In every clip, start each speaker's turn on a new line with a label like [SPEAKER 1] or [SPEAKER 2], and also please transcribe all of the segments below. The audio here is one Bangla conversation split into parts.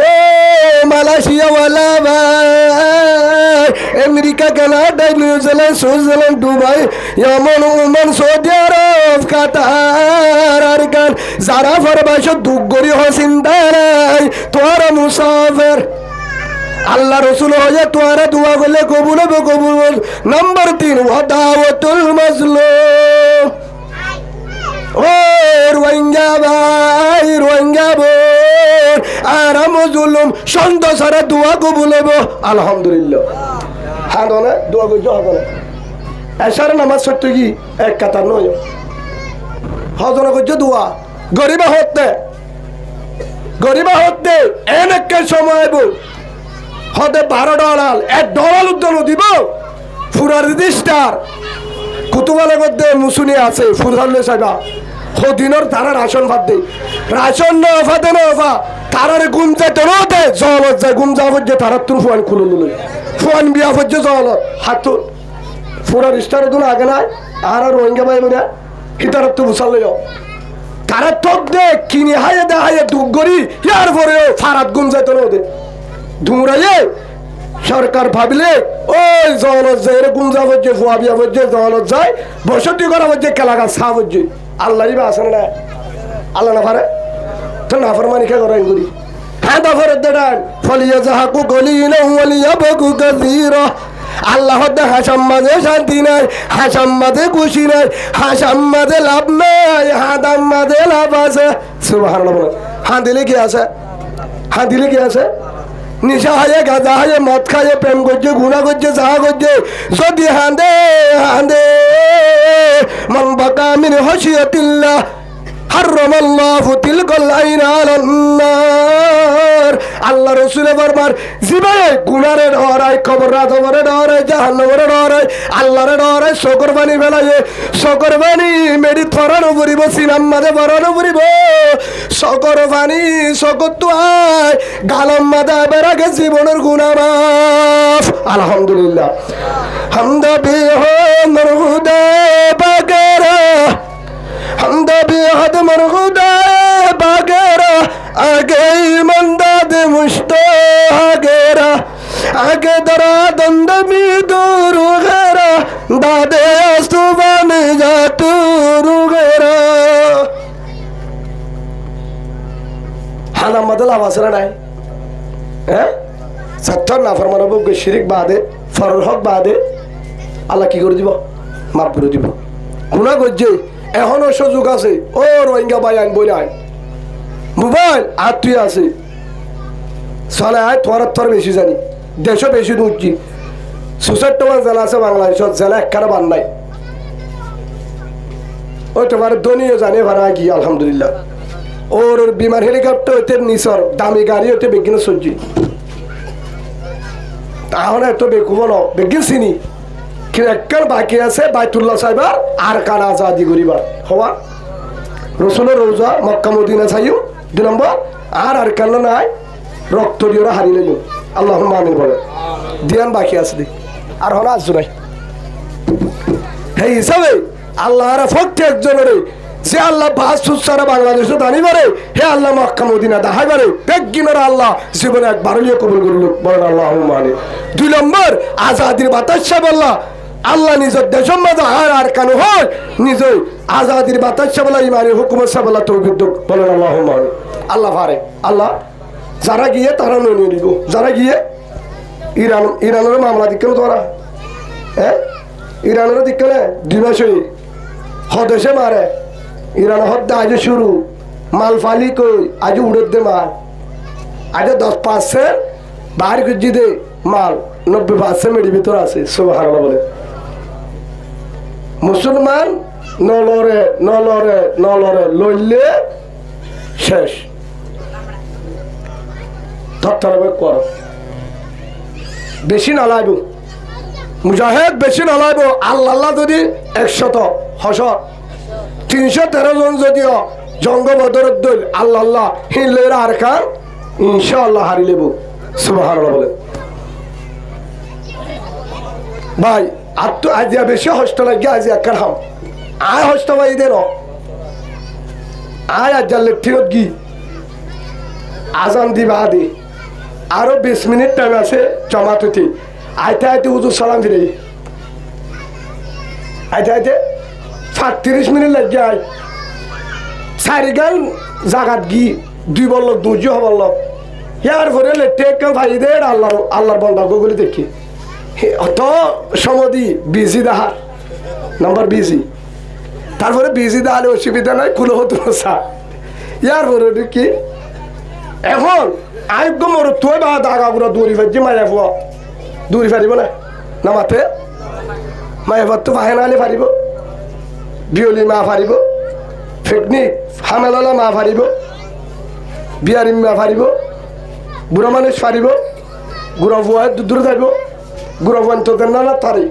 [SPEAKER 1] ও মালয়েশিয়া ওয়ালা ভাই, America, Canada, New Zealand, Switzerland, Dubai, Yemen, Oman, Saudi Arab, Qatar, Arakan, যারা ফরবাসত দুগরি হসিন্দা নাই তোরা মুসাফির আল্লাহ রসুল হয়ে তোরা দোয়া করলে কবুল হবে, কবুল। নাম্বার 3 ওয়াদাওয়াতুল মাজলুম। ও রোহিঙ্গা ভাই, রোহিঙ্গা বোন, আর মজলুম সন্দ সারা দোয়া কবুল হইব আলহামদুলিল্লাহ। হ্যাঁ না দোয়া করছো হবে না, এসার নামাজ সত্য কি এক কাতার নয়, হজন করছো দোয়া। গরিবা হতে, গরিবা হতে এনেক সময় হতে $12 $1 উদ্যান দিব ফুরার রেজিস্টার কুতুবালে মধ্যে মুসুনি আছে ফুরহাল্লে সাইবা হদিনর তারা রাশন ভাত দেয়, রাশন নফা দে নফা তারারে গুম যাইতে নদে জলত যায়, গুম যাওয়া যে তারা তোর ফোয়ান খুলে লুলে ফোয়ান বিয়া হচ্ছে জলত হাত ফুরার রেজিস্টার দুন আগে নাই আর রোহিঙ্গা ভাই বোনা হিতার তো বুসাল তারা তোক দে কিনে হাইয়ে দে হাইয়ে দুঃখ করি ইয়ার পরে ফারাত গুম যাইতে নদে ধুমরাইয়ে সরকার ভাবলে ওই জলত যায় এরকম যাবো যে ফুয়া বিয়া হচ্ছে জলত যায় বসতি করা হচ্ছে কেলাকা সাপ হচ্ছে আল্লাহ বা আসে না আল্লাহ না পারে তো না ফরমানি কে করেন করি। হ্যাঁ দফরের দেন ফলিয়া যাহাকু গলিনা ওয়ালিয়া বকু কাসীরা। আল্লাহ দে হাসাম মাঝে শান্তি নাই, হাসাম মাঝে খুশি নাই, হাসাম মাঝে লাভ নাই, হাদাম মাঝে লাভ আছে। সুবহানাল্লাহ বলে হ্যাঁ দিলে কি আছে, হ্যাঁ দিলে কি আছে, নিশা হায়ে গাঁজা হায়ে মদ খায়ে প্রেম করছে গুণা করছে যাহা করছে যদি হাঁদে হাঁদে মান বাকা মিন হাশিয়াতিল্লাহ হারামাল্লাহু তিলকাল আইন আলান নার। আল্লাহ রাসূলের ফরমান জিবায়ে গুনারে ডরায়, কবর রাজবরে ডরায়, জাহান্নামে ডরায়, আল্লাহরে ডরায়, শকর পানি ফেলায়, শকর পানি মেডি ফরানো পড়িব, সিনাম মাঝে ফরানো পড়িব, শকর পানি শকর তো আয় গালাম মাঝে বেড়াকে জীবনের গুনাহ মাফ আলহামদুলিল্লাহ। হামদা বিহো মরহুদা বাগেরা, হামদা বিহাদ মরহুদা বাগেরা, আগে ইমানদাদ মুশতাগেরা, আগে দরা দন্দমি দুরুগেরা, দাদে আস্তুবানে জাতুরুগেরা। হানাম মাদল আওয়াজরা নাই হ্যাঁ সত্তর না ফরমান হবে শিরিক বাদে ফরল হক বাদে আল্লাহ কি করে দিব, মাফ করে দিব। গুনাহ করছে এখনো সুযোগ আছে, ও রোহিঙ্গা ভাই আইন বলে আইন মোবাইল আর তুই আছে চলে আয় তোর তোর বেশি জানি দেশও বেশি ঢুকছি। ৭৬ জেলা আছে বাংলাদেশত, জেলা একখানা বান নাই। ওই তোমার ধনীও জানে ভাড়া কি আলহামদুলিল্লাহ। ওর বিমান হেলিকপ্টার হইতে নিচর দামি গাড়ি হইতে বেগিন সজ্জি তাহলে এত বেকুব ন বেগিন চিনি কিন্তু একখান বাকি আছে বাইতুল্লাহ সাহেবার আর কান আজাদি করিবার হওয়া রসুলের রোজা মক্কা মদিনা চাইও 2 নম্বর আর কান নাই রক্ত দিয়ে ওরা হারিয়ে নিল আল্লাহ আমিন বলে দিয়ান বাকি আছে দি আর হলো আজ নাই। সেই হিসাবে আল্লাহর পক্ষে একজনের যে আল্লাহ সারা বাংলাদেশে দানি পারে হে আল্লাহ মক্কা মদিনা দেখাই পারে বেগিনের আল্লাহ জীবনে একবার কবুল করল বলেন আল্লাহ মানে। 2 নম্বর আজাদির বাতাস বললা আল্লাহ নিজের দেশের মাঝে আর কেন হয় নিজে আজাদির বাতাস বলা ইমানের হুকুমের সাবলা তৌফিক বলেন আল্লাহ মানে। আল্লাহ পারে আল্লাহ যারা গিয়ে তারা নিয়ে দিব, যারা গিয়ে ইরানের মামলা দিক কেন তোরা হ্যাঁ ইরানের দিক কেন 2 মাস হদেশে মারে ইরান হদ্দে আজ শুরু মাল ফালি কই আজ উড়ে দে মাল আজ 10% বাহার গুজি দে মাল 90% মেডির ভিতর আছে সুবহানাল্লাহ বলে। মুসলমান নলরে নলরে নলরে লইলে শেষ ধরতে কর বেশি নালাইব মুজাহেদ বেশি নালাইব আল্লাহ যদি 100 হসর 313 জন যদিও জঙ্গ বদরের দল আল্লাহ হিলের আর খান ইনশাআল্লাহ হারি লেব সুবহানাল্লাহ বলে। ভাই আর তো আজ বেশি হস্ত লাগে আজ একখান হাম আয় হস্ত ভাই দেন আয় আজ জানলে ফিরত গি আজান দিবা দি আরো 20 মিনিট টাইম আছে জমাত হইতে আইতে আইতে হুজুর সালাম ফিরে আইতে আইতে 30 মিনিট লাগে আয় চারি গান জাগাত গি 2 বলল দুজ হবল ইয়ার পরে লেটেক ভাই দে আল্লাহর বন্দা গুগলি দেখি অত সমাধি বিজি দাহার নাম্বার বিজি তারপরে বিজি দাহালে অসুবিধা নাই কুলো হতো সা ইয়ার পরে কি এখন আয়োগ্য মর তুই বা দাগা পুরো দৌড়ি ফেলছি মায়া ফুয়া দৌড়ি ফারিব না নামাতে মায়া ফুয়া তো ভাই নাহলে ফারিব বিয়লি মা ফারিব পিকনিক হামেলা মা ফারিব বিয়ারিম মা ফারিব বুড়া মানুষ ফারিব গুড়া ফুয়া দূর থাকব গুড়া ফুয়ান তো না তারি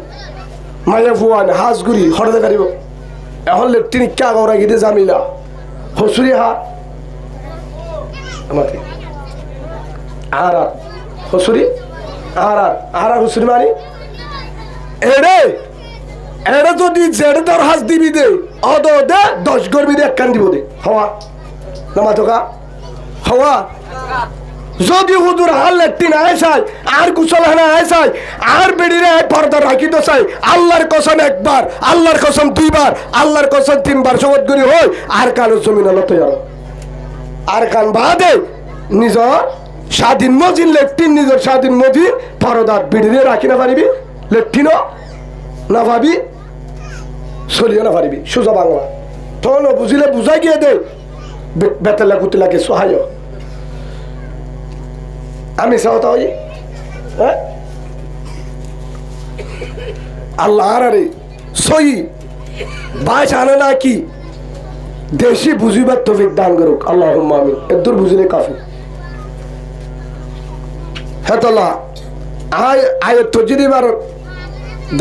[SPEAKER 1] মায়া ফুয়ান হাঁসগুড়ি হরদে ফারিব এখন লেট্রিন কা গৌরা গিয়ে জামিলা হসুরি হা আমাকে আর হসুরি আর হুসুরি মানি এড়ে এড়ে যদি জেড়ে তোর হাস দিবি দে অদ দে 10 গরবি দে কান দিব দে হওয়া নামা তোকা হওয়া যদি হুজুর হাল লেট্রিন আইসাই আর কুশল হানা আইসাই আর বেড়িরে পর্দা রাখি তো চাই আল্লাহর কসম একবার আল্লাহর কসম 2 বার আল্লাহর কসম 3 বার শপথ করি হয় আর কালো জমিন আলো যাও আর কান বাদে নিজর স্বাধীন মজিন লেট্রিন নিজের স্বাধীন মজিন পর্দার বেড়িরে রাখি না পারিবি লেট্রিনও না ভাবি চলিও না পারিবি সোজা বাংলা তখন বুঝিলে বুঝাই গিয়ে দে বেতেলা কুতিলাকে সহায় আমি চাও তাই আল্লাহ আরে সই বাইশ আনে না কি দেশি বুঝিবার তৌফিক দান করুক আল্লাহ আমিন এদুর বুঝিলে কাফি হেতলা আয় তো যদি বার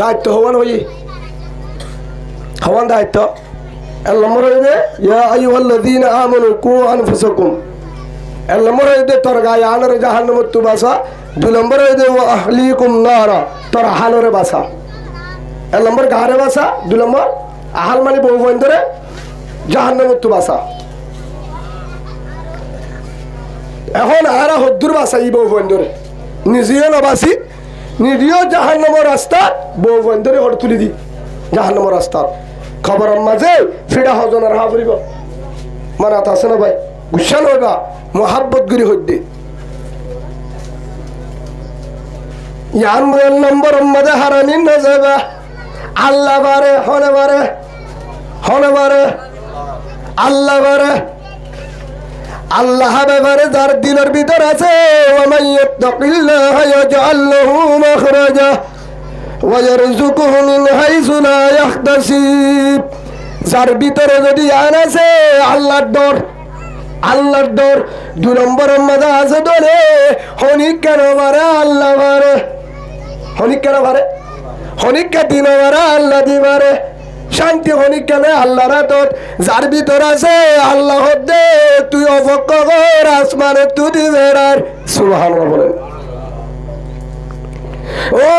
[SPEAKER 1] দায়িত্ব হওয়ান দায়িত্ব এক নম্বর হইবে ইয়া আইয়ুহাল্লাযীনা আমানু কু আনফুসাকুম এক নম্বর হইবে তোর গায়ে আনরে জাহান্নামত তু বাসা 2 নম্বর হইবে ওয়া আহলিকুম নারা তোর হালরে বাসা এক নম্বর গারে বাসা 2 নম্বর আহাল মানে বউ বন্ধরে জাহান্নামত তু বাসা এখন আরা হদ্দুর বাসা ই বউ বন্ধরে নিজেও নবাসি নিজেও জাহান্নামের রাস্তা বউ বন্ধরে হট তুলি দি জাহান্নামের রাস্তা খবর মাঝে ফিডা হজনের হা ফুরিব মানে আছে না ভাই গুসান হইবা মোহাব্বত গুরি হইতে ইয়ান মোবাইল নম্বর মাঝে হারানি না যাবা আল্লাহ বারে হনে বারে আল্লাহ বারে আল্লাহ ব্যাপারে যার দিলের ভিতর আছে ওয়ামান ইয়াত্তাকিল্লাহ ইয়াজআল লাহু মাখরাজা ওয়া ইয়ারযুকুহু মিন হাইসু লা ইয়াহতাসিব যার ভিতরে যদি আন আছে আল্লাহর ডর 2 নম্বরের মধ্যে আছে ধরে হনিক কেন বারে আল্লাহ বারে হনিক কেন বারে হনিক কে দিন বারে আল্লাহ দিবারে শান্তি হনিক কেন আল্লাহর হাতত যার ভিতর আছে আল্লাহ দে তুই অপক্ষ কর আসমানে তুই দিবের আর সুবহানাল্লাহ বলেন ও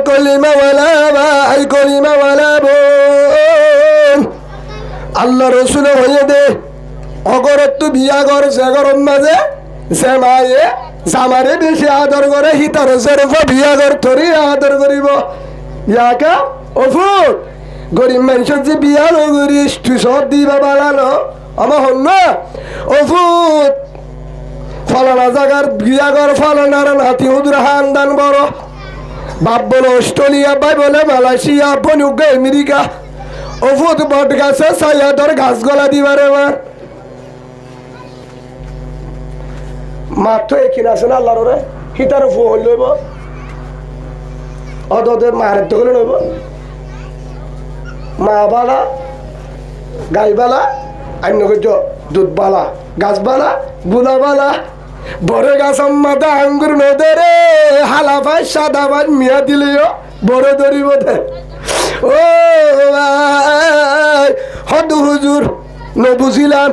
[SPEAKER 1] কলিমাওয়ালা ভাই কলিমাওয়ালা বোন আল্লাহ রসুল হয়ে দে অগরত তুই বিয়া কর সে গরম মাঝে সে মায়ে জামারে বেশি আদর করে হিতার সেরফ বিয়া কর থরি আদর করিব ইয়াকা অফুট গরিব মানুষের যে বিয়া নগরিস তুই সব দিবা বাড়ানো আমার হন না অফুট ফলানা জায়গার বিয়া কর ফলানার নাতি হুদুর হান্দান বড় বাপ বলে অস্ট্রেলিয়া ভাই বলে মালয়েশিয়া বনুক আমেরিকা অফুট বট গাছে ছায়া ধর গাছ গলা দিবার এবার মাত্র এখানে আছে না আল্লাহর রে হিতার ফোন লইব অদের মায়ের দখলে লইব মা বালা গাই বালা আমি নগর দুধ বালা গাছ বালা গুলা বালা বড় গাছ মাথা আঙ্গুর নদরে হালা ভাই সাদা ভাই মিয়া দিলেও বড় ধরিব দে ও হদ হুজুর ন বুঝিলাম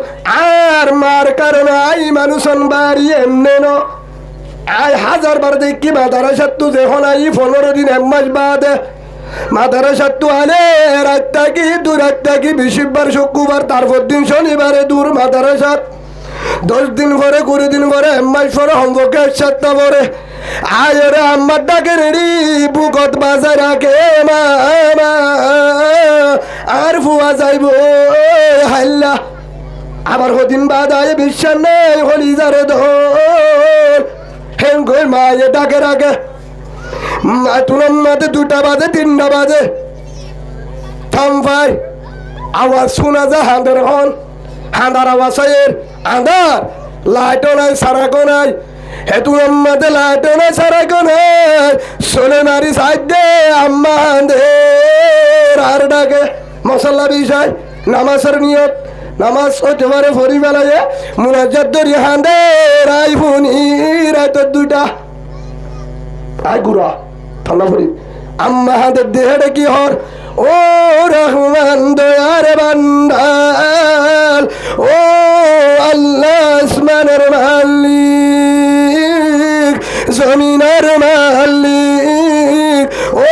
[SPEAKER 1] আর মার কারণে আই মানুষ বাড়ি এমনে ন আই 1000 বার দেখি মাদারাসাত তু যখন আই 15 দিন 1 মাস বাদে মাদারাসাত তু আলে রাত থাকি 2 রাত থাকি 20 বার শুক্রবার তারপর দিন শনিবারে দূর মাদারাসাত 10 দিন পরে 20 দিন পরে মাস পরে সম্পর্কে একসাথে পরে আয়রে আম্মার ডাকে রেডি বুকত বাজার রাখে মামা আর ফুয়া যাইব হাল্লা আবার হদিন বাদ আয় বিশ্বাস নেই হলি যারে ধর হেন কই মায়ে ডাকে রাখে তুলাম মাঝে 2টা বাজে 3টা বাজে থাম ভাই আওয়াজ শোনা যায় হাঁদার হন হাঁদার আওয়াজ হয় আন্ধার লাইটও নাই সারাকো নাই হেতু আম্মাতে লাইটও নাই সারাকো নাই সোলে নারী সাইড দে আম্মা হাঁদের আর ডাকে মশলা বিষয় নামাজের নিয়ত নামাজ হতে পারে ফরি বেলায় মুনাজাত ধরি হাঁদের আই ফুনি রাইতর 2টা আই গুড়া ঠান্ডা ফরি আম্মা হাঁদের দেহে কি হর ও রহমান দয়ার বান্দাল ও আল্লাহ আসমানের মালিক জমিনের মালিক ও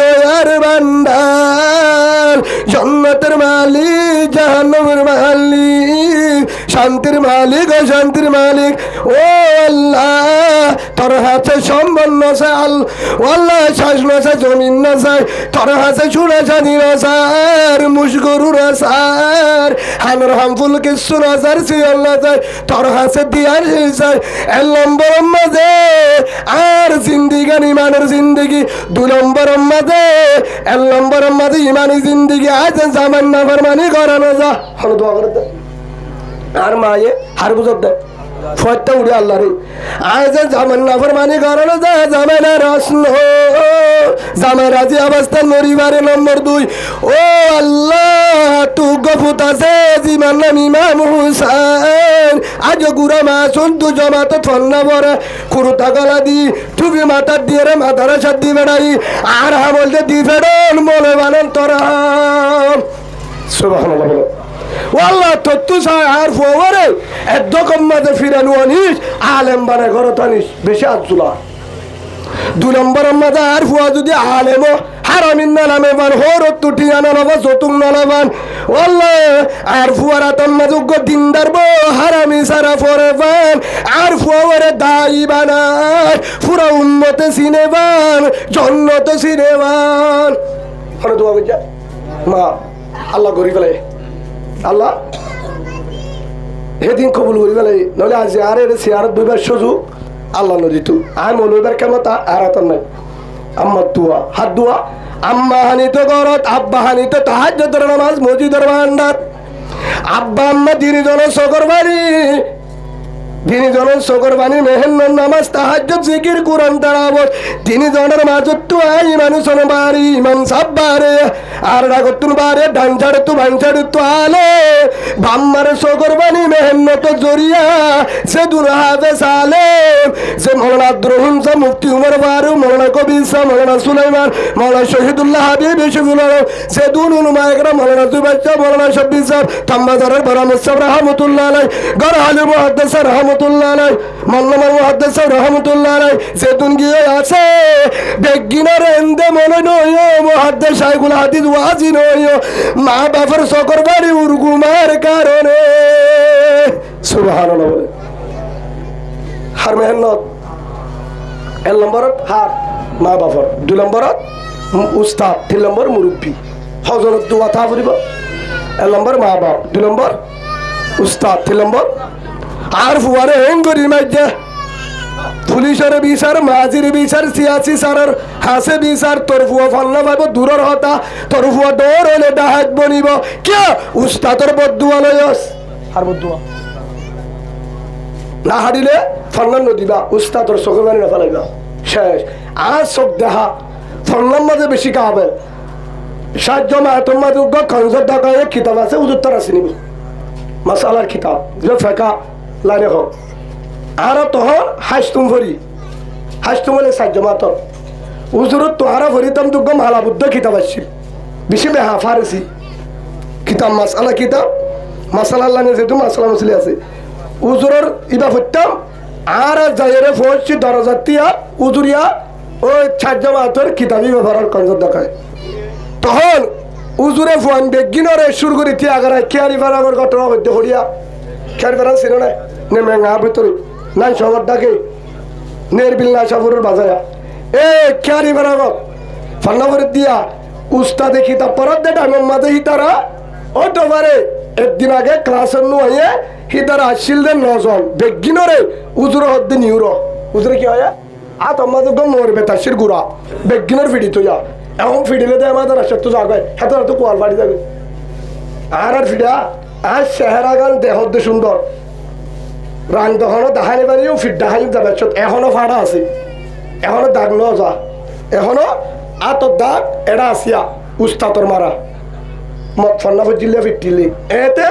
[SPEAKER 1] দয়ার বান্দাল জান্নাতের মালিক জাহান্নামের মালিক শান্তির মালিক ও শান্তির মালিক ও আল্লাহ তোর হাতে সম্পন্ন চাল আল্লাহ শ্বাস নসা জমিন নসায় তোর হাতে চুড়া জানি নসার মুশগরু নসার হামর হামফুল কিছু নসার সিয়াল নসার তোর হাতে দিয়ার যায় 1 নম্বর মাঝে আর জিন্দিগান ইমানের জিন্দগি 2 নম্বর মাঝে 1 নম্বর মাঝে ইমানি জিন্দগি আজ জামান না ফরমানি করানো যা হলো দোয়া করে আর মায়ে হার বুঝত দেয় ফয়টা উড়ে আল্লাহ রে আজ জামান না ফরমানি করানো যা জামানা রসন জামাই রাজি অবস্থান মরিবারে নম্বর 2 ও আল্লাহ তু গফুত আছে জিমান নাম ইমাম হুসাইন আজ গুড়া মাসুন তু জমাত ফন্না বরে কুরুতা গলা দি টুপি মাথার দিয়ে রে মাথার সাথ দি বেড়াই আর বলতে দি ফেরন মনে বানান তোরা সুবহানাল্লাহ বলো ওয়াল্লাহ তত্তু সায় আর ফোরে একদম মাঝে ফিরানো আনিস আলেম বানে ঘরত আনিস বেশি আজুলা 2 নম্বর মাঝে আর ফুয়া যদি আলেম হারামিন না নামে বান হরত তুটি আনা নবা যতুং নলাবান ওয়াল্লাহ আর ফুয়ারা তম্মা যোগ্য দিনদার বো হারামি সারা ফরে বান আর ফুয়ারে দাই বানার পুরা উম্মতে সিনেবান জন্নত সিনেবান হরে দোয়া কইয়া মা আল্লাহ গরি ফেলে আল্লাহ হেদিন কবুল করি ফেলে নলে আজ আর এর সিয়ারত 2বার সুযোগ আল্লাহ নদী তু আই মৌলবার কেমতা আর নাই আম্মার দোয়া হাত দোয়া আম্মা হানিত গরত আব্বা হানিত তাহাজ্জুদের নামাজ মসজিদের ভান্ডার আব্বা আম্মা 3 জন সকর বাড়ি 3 জন সকর বাণী মেহেন্নর নামাজ তাহাজ্জুদ জিকির কুরআন তেলাওয়াত 3 জনের মাঝত তো আই মানুষন বাড়ি ইমাম সাহেব বারে আর রাগতুন বারে ডান ছাড় তো বাম ছাড় তো আলে বাম্মার সকর বাণী মেহেন্নত জরিয়া সে দুন হাফেজ আলেম সে মৌলানা আব্দুর রহিম সাহেব মুফতি উমর ফারুক মৌলানা কবির সাহেব মৌলানা সুলাইমান মৌলানা শহীদুল্লাহ হাবিব ইসুফুল আলম সে দুন উলমা একরাম মৌলানা জুবাইর সাহেব মৌলানা শব্বির সাহেব তাম্বাজারের বরামত সাহেব রহমতুল্লাহ আলাইহি গর আলী মুহাদ্দিস রহমতুল্লাহ আলাইহি মাল্লামা মুহাদ্দিস সাহেব রহমতুল্লাহ আলাইহি সে দুন গিয়ে আছে বেগিনার এন্দে মনে নয় মুহাদ্দিস শাইখুল হাদিস ওয়াজি নয় মা বাবার সকর বাড়ি উরগুমার কারণে সুবহানাল্লাহ বলে হার মেহনত 1 নম্বরত হার মা বাবার 2 নম্বরত উস্তাদ 3 নম্বর মুরব্বী হযরত দোয়া তা বলিব 1 নম্বর মা বাপ 2 নম্বর উস্তাদ 3 নম্বর আর ফুয়ারে হেং করি মাইজা পুলিশের বিচার মাজির বিচার সিয়াসি সারের হাসে বিচার তোর ফুয়া ফাল্লা পাইব দূরের হতা তোর ফুয়া দৌড় হলে ডাহাত বনিব কে উস্তাদর বদুয়া লয়স আর বদুয়া না হারিলে ফাল্লান নদিবা উস্তাদর চোখে মারি না ফেলাইবা শেষ আর চোখ দেখা ফাল্লার মাঝে বেশি কাহাবে সাহায্য মাহাতম মাদুগ্য খঞ্জর ঢাকায় কিতাব আছে উজুত্তর আছে নিব মাসালার কিতাব ফেকা লাইনে হোক আর তখন হাসতুম ভরি হাসতুম হলে সাহায্য মাতর উজুরত তোহারা ভরিতাম দুগ্গ মালা বুদ্ধ কিতাব আসছিল বেশি বেহা ফারেছি কিতাব মাসালা কিতাব মাসালা লাইনে যেহেতু মাসালা মসলি আছে উজুরের ইবা ফুটতাম আর যাইরে ফোরছি দরজাতিয়া উজুরিয়া ওই সাহায্য মাতর কিতাবই ব্যবহার খঞ্জর ঢাকায় তখন উজুরে ফোন বেগিনরে সুর করি তিয়াগারায় কেয়ারি ফারাগর ঘটনা হইতে হরিয়া খের বেড়ান ছিল না নে মেঙ্গা ভিতরে নাই শহর ডাকে নের বিল না সাবুরের বাজায়া এ খেয়ারি বেড়াব ফান্নাবরের দিয়া উস্তাদে খিতাব পড়ার দে ডাইমের মাঝে হিতারা ওটো পারে একদিন আগে ক্লাসের নু হইয়ে হিতারা আসছিল দে 9 জন বেগিনরে উজুর হদ্দে নিউর উজুরে কি হয় আত আমাদের গম মরবে তাসির গুড়া বেগিনের ফিডি তো যা এখন ফিডিলে দে আমাদের আসে তো যাবে হেতো তো কোয়াল বাড়ি যাবে আর ফিডা আর চেহারা গান দেহ দে সুন্দর রান তখনও দেখানি পারিও ফিট দেখানি যাবে এখনো ফাড়া আছে এখনো দাগ ন যা এখনো আতর দাগ এটা আসিয়া উস্তাতর মারা মত ফন্না ফজিলে ফিটিলে এতে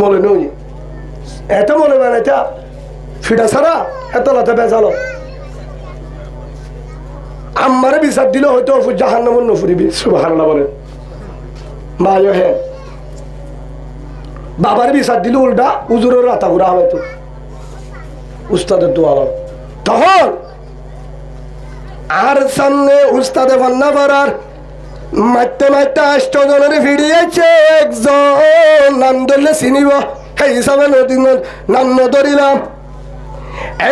[SPEAKER 1] মলে নই এতে মলে বানাইতা ফিডা ছাড়া এত লাতে বেজালো আমারে বিচার দিলে হয়তো জাহান নামন নফুরিবি সুবহানাল্লাহ বলেন মায় হে বাবার বিচার দিলে উল্টা উজুরের রাতা ঘুরা হয়তো উস্তাদের দোয়া তখন আর সামনে উস্তাদে ভান্না করার মারতে মারতে 8 জনের ফিরিয়েছে একজন নাম ধরলে চিনিব সেই হিসাবে নাম নধরিলাম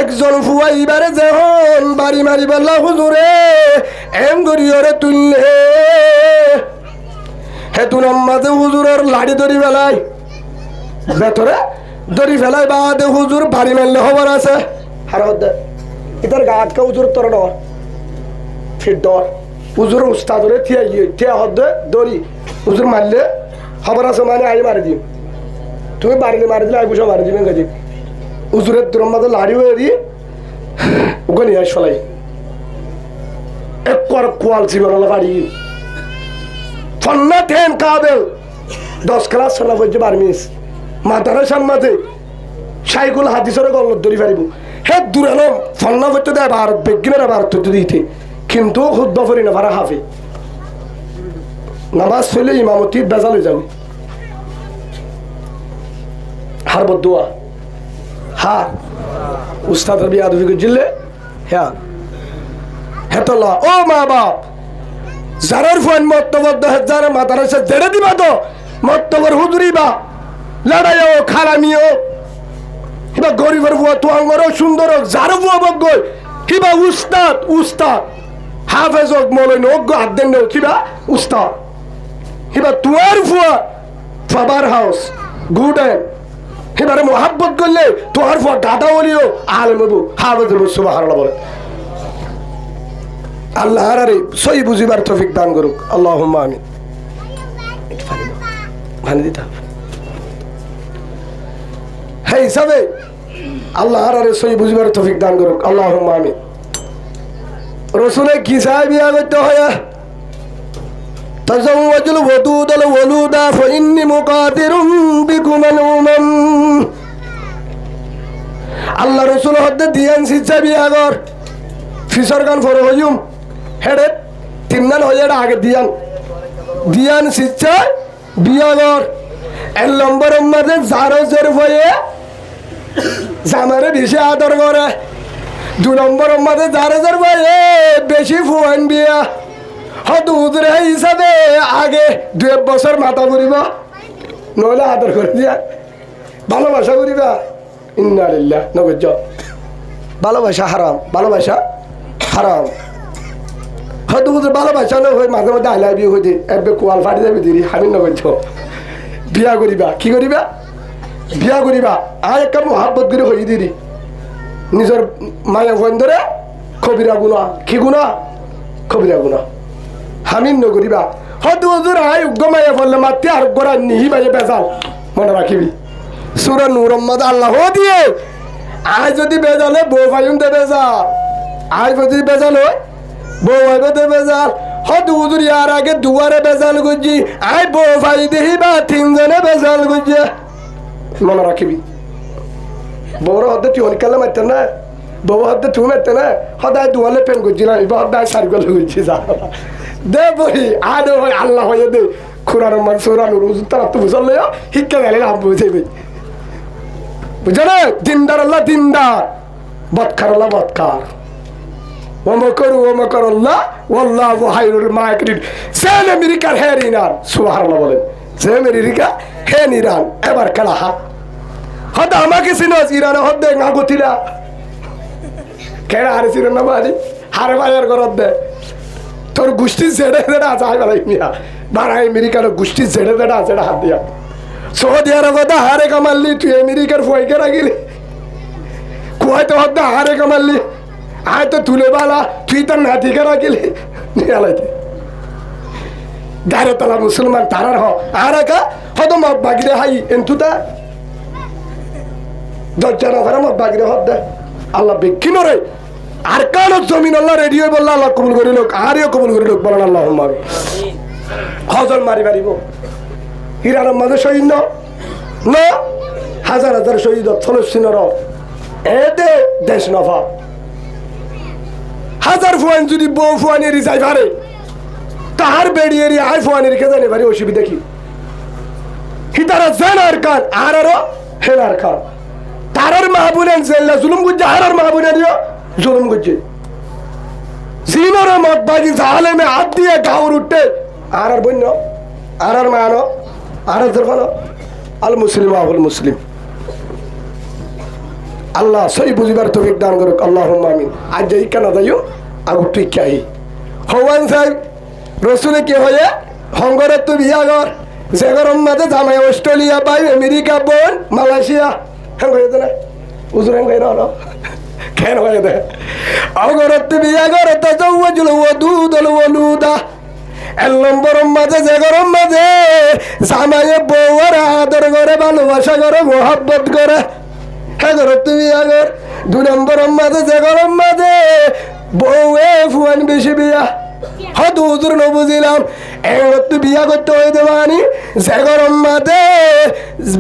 [SPEAKER 1] একজন ফুয়া ইবারে যখন বাড়ি মারি বেলা হুজুরে এম গরিয়রে তুললে হেতু নামাজে হুজুরের লাড়ি ধরি বেলায় ভেতরে ধরি ফেলায় বাদে হুজুর বাড়ি মারলে খবর আছে আর ইতার গা আটকা হুজুর তোর ডর ফির ডর হুজুর উস্তাদরে থিয়া হদ্দে দড়ি হুজুর মারলে খবর আছে মানে আই মারি দিম তুমি বাড়িলে মারি দিলে আই বুঝা মারি দিবেন গাজি উজুরের তোর মাঝে লাড়ি হয়ে দি ওকে নিয়ে আস ফেলাই এক কর কোয়াল জীবন বাড়ি ফন্না টেন কাবেল 10 ক্লাস চলা বলছে বার্মিস মাতারা সামনাতে সাইকুল হাদিসরে গল্লত ধরি পারিব হে দূরানো ফন্না করতে দেয় ভারত বেগিনের ভারত দিতে কিন্তু হুদ্দ ফরি না ভাড়া হাফে নামাজ ফেলে ইমামতি বেজাল হয়ে যাবে হার বদুয়া হ্যাঁ উস্তাদ বিয়াদবি জিল্লে হ্যাঁ হেতলা ও মা বাপ যারার ফোন মত্তবদ্ধ যারা মাতার সে জেড়ে দিবা তো মত্তবর হুজুরিবা লড়াইও খারামিও হিবা গরিবের বুয়া তো আঙ্গর সুন্দর হোক যার বুয়া বগ্গই হিবা উস্তাদ উস্তাদ হাফেজ হোক মৌলানা অজ্ঞ হাত দেন কিবা উস্তাদ হিবা তুয়ার ফুয়া ফাবার হাউস গুড এন্ড এবারে মোহাব্বত করলে তোর পর দাদা বলিও আলেম হাফেজ সুবহানাল্লাহ বলে আল্লাহ আরে সহি বুঝিবার তৌফিক দান করুক আল্লাহুম্মা আমিন ভানি দিতা হে হিসাবে আল্লাহ আরে সহি বুঝিবার তৌফিক দান করুক আল্লাহুম্মা আমিন রাসূলে কি চাই বিয়া করতে হয় তাজাওয়াজুল ওয়াদুদাল ওয়ালুদা ফাইন্নী মুকাতিরুম বিকুমাল উমাম আল্লাহ রাসূল হদ্দে দিয়ান সিচ্ছা বিয়া কর ফিসর গান ফর হইম হেডে তিননান হয়ে আগে দিয়ান দিয়ান সিচ্ছা বিয়া কর এর নম্বরের মধ্যে জারজের ভয়ে জামারে বেশি আদর করে 2 নম্বরের মধ্যে জারজের ভয়ে বেশি ফুয়ান বিয়া হয়তো হুজুরে হিসাবে আগে 2 বছর মাথা ঘুরিব নইলে আদর করে দিয়া ভালোবাসা করিবা ইন্না লিল্লাহ নগজ ভালোবাসা হারাম ভালোবাসা হারাম হয়তো হুজুর ভালোবাসা না হয়ে মাঝে মধ্যে আইলা বিয়ে হইতে একবার কোয়াল ফাটি যাবে দিদি আমি নগজ বিয়া করিবা কি করিবা বিয়া করিবা আর একটা মহাব্বত করে হই দিদি নিজের মায়া ফোন ধরে কবিরা গুণা কি গুণা কবিরা গুণা হামিন নগরিবা হয়তো হুজুর আই উগ্গমাইয়া বললে মাতে আর গোড়া নিহি বাইয়ে বেজাল মনে রাখিবি সূরা নূর মধ্যে আল্লাহ দিয়ে আই যদি বেজালে বউ ভাইন দে বেজাল আই যদি বেজাল হয় বউ ভাইবে দে বেজাল হয়তো হুজুর ইয়ার আগে দুয়ারে বেজাল গুজি আই বউ ভাই দেহি বা 3 জনে বেজাল গুজি মনে রাখিবি বউর হদ্দে তুই অনকালে মারতে না বউ হদ্দে তুই মারতে না সদায় দুয়ালে পেন গুজিলাম এবার হদ্দায় সার্কেল গুজি যা দে বই আদে হয় আল্লাহ হয়ে দে খুরার মান সুরান রুজ তারা তো বুঝলে শিক্ষা গেলে না বুঝাইবে বুঝো না দিনদার আল্লাহ দিনদার বদকার আল্লাহ বদকার ওমকর আল্লাহ ওয়াল্লাহু খায়রুল মাকিরিন সেন আমেরিকার হেরিনার সুবহানাল্লাহ বলেন সে আমেরিকা হেনিরান এবার কালা হয়তো আমাকে চিনস ইরানে হদ দে না গতিলা কেড়া হারে চিনেন না বাড়ি হারে ভাইয়ের ঘরত দে তোর গোষ্ঠী জেডে জেডে আছে হাই বেড়াই মিয়া বাড়াই আমেরিকার গোষ্ঠী জেডে জেডে আছে হাত দিয়া সৌদি আরব হারে কামাল্লি তুই আমেরিকার ফয়কে রাখিলি কুয়াইতে হদ হারে কামাল্লি আয় তো তুলে বালা তুই তার নাতিকে রাখিলি নিয়ালাইতে গারে তালা মুসলমান তারার আর একা হয়তো মগ বাগিরে হাই এন্তুতা দরজা নগরে মগ বাগিরে হদ দে আল্লাহ বিক্ষি নরে আর কানো জমিন আল্লাহ রেডিও বললা আল্লাহ কবুল করি লোক আরও কবুল করি লোক বলেন আল্লাহ হজর মারি মারিব ইরানের মাঝে শহীদ ন হাজার হাজার শহীদ ফলস্তিনের এতে দেশ নফা হাজার ফুয়ান যদি বউ ফুয়ানির যাই পারে তাহার বেড়িয়ে আয় ফুয়ানির কে জানে পারে অসুবিধা কি তারা জেনার খান আর আরো হেনার খান তারার মাহবুলেন জেল্লা জুলুম গুজ্জে আর মাহবুলেন জুলুম গুজ্জে জিনর মত বাজি জাহালে মে হাত দিয়ে গাউর উঠতে আর বন্য আর মানো আর যখন আল মুসলিম আহুল মুসলিম আল্লাহ সই বুঝিবার তৌফিক দান করুক আল্লাহুম্মা আমিন আজ যাই কেন যাইও আগু তুই খাই হওয়ান সাহেব রসুলে কি হয়ে হঙ্গরের তো বিয়া ঘর যে গরম মাঝে জামাই অস্ট্রেলিয়া পাই আমেরিকা বোন মালয়েশিয়া হ্যাঁ হয়ে না উজুর হ্যাঁ হয়ে না কেন হয়ে দে অগরের তো বিয়া ঘর তা যৌজুল ওদুদল ওলুদা এক নম্বর মাঝে যে গরম মাঝে জামাইয়ে বউর আদর করে ভালোবাসা করে মোহাব্বত করে হ্যাঁ ঘর তুমি আগর 2 নম্বর মাঝে যে গরম মাঝে বউয়ে ফুয়ান বেশি বিয়া হয়তো হুজুর ন বুঝিলাম একটু বিয়া করতে হয়ে দেবানি যে গরম মাঝে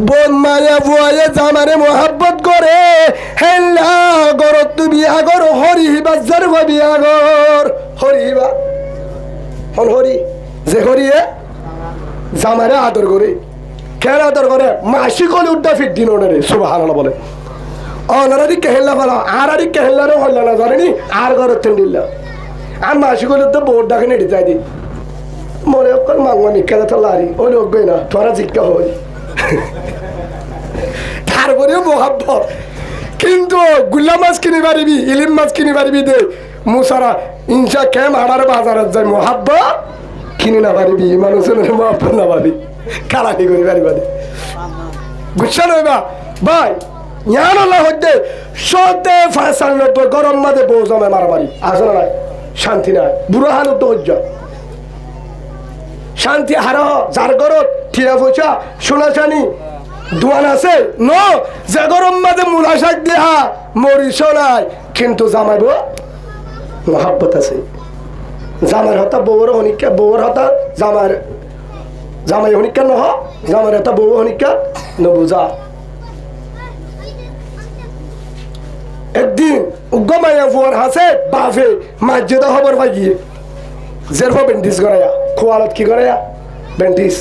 [SPEAKER 1] বোন মায়া ফুয়ায়ে জামারে মোহাব্বত করে হেল্লা গরত তু বিয়া কর হরি হিবা যার বিয়া কর হরি হিবা হন হরি যে হরিয়ে জামারে আদর করে কেন আদর করে মাসি কলে উড্ডা ফিট দিন ওনারে সুবহানাল্লাহ বলে অনারি কেহেল্লা বলা আর আরি কেহেল্লারও হইল না জানেনি আর ঘর দিল্লা আর মাসি কলে তো বোর্ড ডাকে নেড়ে যাই দি মনে কর মাংমানি কেন তো লারি ও লোক না তোরা জিজ্ঞা হই তারপরেও মোহাব্বত কিন্তু গুল্লা মাছ কিনে পারিবি ইলিম মাছ কিনে পারিবি দে মুসারা ইনসা কেম আড়ার বাজারে যায় মোহাব্বত কিনে না পারিবি মানুষের মোহাব্বত না পাবি কালাকি করে পারিবা দে বুঝছা নইবা ভাই ইয়ান আল্লাহ হইতে 95 গরম মাঝে বউ জমে মারামারি আসলে নাই শান্তি নাই বুড়ো হালত তো হজ্জা শান্তি হারা যার ঘরত ঠিয়া পয়সা সোনাচানি দোয়ান আছে ন যে গরম মাঝে মূলা শাক দেহা মরিচ নাই কিন্তু জামাইব মহাব্বত আছে জামার হতা বউর হনিকা বউর হতা জামার জামাই হনিকা নহ জামার হতা বউ হনিকা নবুজা একদিন উগ্গমাইয়া ফুয়ার হাসে বাফে মাঝেদা খবর পাই গিয়ে জেরফ বেন্টিস করাইয়া খোয়ালত কি করাইয়া বেন্টিস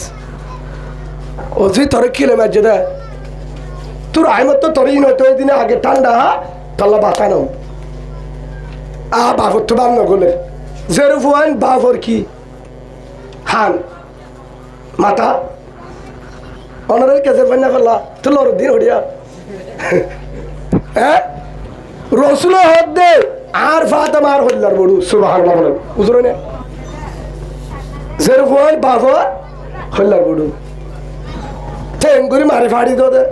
[SPEAKER 1] ও যে তোর কিলে মাঝেদা তোর আইমত তো তোরই নয়তো ওই দিনে আগে ঠান্ডা তাল্লা বাতানো বাফর তো বাম নগলে জের ফুয়ান বাফর কি হান মাথা অনারের কেসের পান্না করলা তো লর দিন হরিয়া হ্যাঁ রসুল হদ দে আর ফাতেমা আর হল্লার বড়ু সুবহানাল্লাহ বলেন উজরে নে জেরফোন বাবা হল্লার বড়ু ঠেঙ্গুরি মারি ফাড়ি দে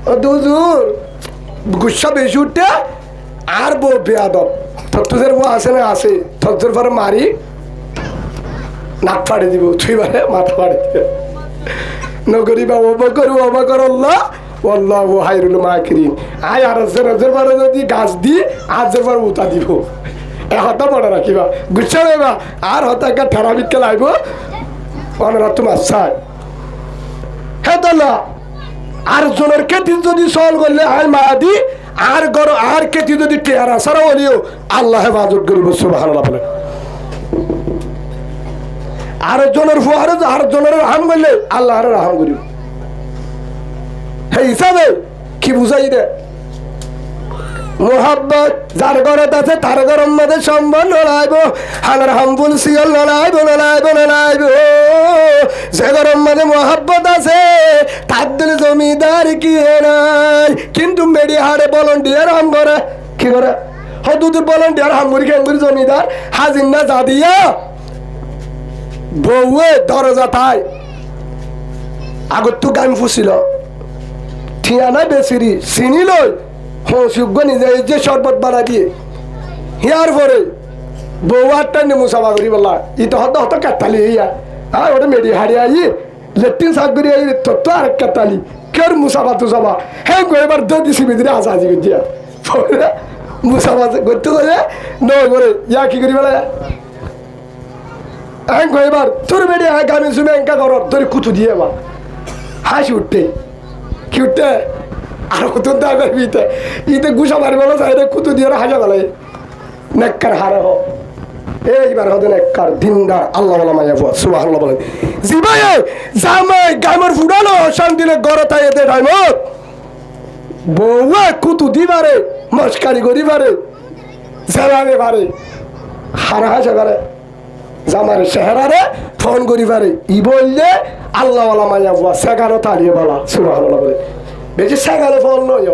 [SPEAKER 1] ও দুজুর গুচ্ছা বেশি উঠতে আর বউ বেয়াদব তোদের বউ আসে না আসে তোদের পরে মারি নাক ফাড়ি দিব তুই বারে মাথা ফাড়ি দিবে নগরি বা ওবা কর আল্লাহ আল্লাহ হাইরুল মাকিরিন আয় আর রাজের বারে যদি গাছ দি আজের বার উতা দিব এ হতা বড় রাখিবা গুচ্ছা নেবা আর হতা একটা ঠেরাবিকে লাইব অনারা তোমার চাই হে তাল্লা আর জনের কেতি যদি সল করলে আয় মা দি আর গর আর কেতি যদি টেয়ারা সারা বলিও আল্লাহ হেফাজত করিব সুবহানাল্লাহ বলে আর জনের ফুয়ার আর জনের রাহাম করলে আল্লাহ আর রাহাম করিব হিসাবে কি বুঝাই দে মোহাব্বত যার ঘরত আছে তার ঘরের মধ্যে সম্বন্ধ নড়াইব হানার হামফুল সিয়ল নড়াইব নড়াইব নড়াইব যে ঘরের মধ্যে মোহাব্বত আছে তার দিল জমিদার কি নাই কিন্তু মেডি হারে ভলান্টিয়ার হাম করে কি করে হদুদুর ভলান্টিয়ার হামগুড়ি খেমগুড়ি জমিদার হাজির না যা দিয়া বউয়ে দরজা তাই আগত তো গান ফুছিল ঠিয়ানা বেসিরি চিনি লই হসুগ্য নিজে যে শরবত বানা দিয়ে হিয়ার পরে বউ আটটা নেমু সাবা করি বললা ইতো হত হত কাটালি ইয়া হ্যাঁ ওটা মেডি হারিয়ে আই লেট্রিন সাক করি আই তো আর কাটালি কের মুসাবা তো সাবা হ্যাঁ গো এবার দই দিছি ভিতরে আসাজি দিয়া মুসাবা করতে গেলে নয় করে ইয়া কি করি বলে হ্যাঁ গো এবার তোর মেডি হ্যাঁ গানে শুনে এঙ্কা করো তোর কুতু দিয়ে এবার হাসি উঠতে কি উঠতে আর কত দাগের ভিতরে ইতে গুসা মারি বলো চাই কুতু দিয়ে হাসা গেলে নেককার হারে হ এইবার হতে নেককার দিনদার আল্লাহ বলা মাইয়া ফুয়া সুবহানাল্লাহ বলেন জিবাই জামাই গামর ফুডালো শান্তিলে গড়ে তাই এতে টাইমত বউয়া কুতু দিবারে মস্কারি করিবারে জেলাবে পারে হারা হাসে পারে জামার চেহারারে ফোন করিবারে ই বললে আল্লাহ বলা মাইয়া ফুয়া সেগারো তাড়িয়ে বলা সুবহানাল্লাহ বলে বেশি সেগারে ফোন নয়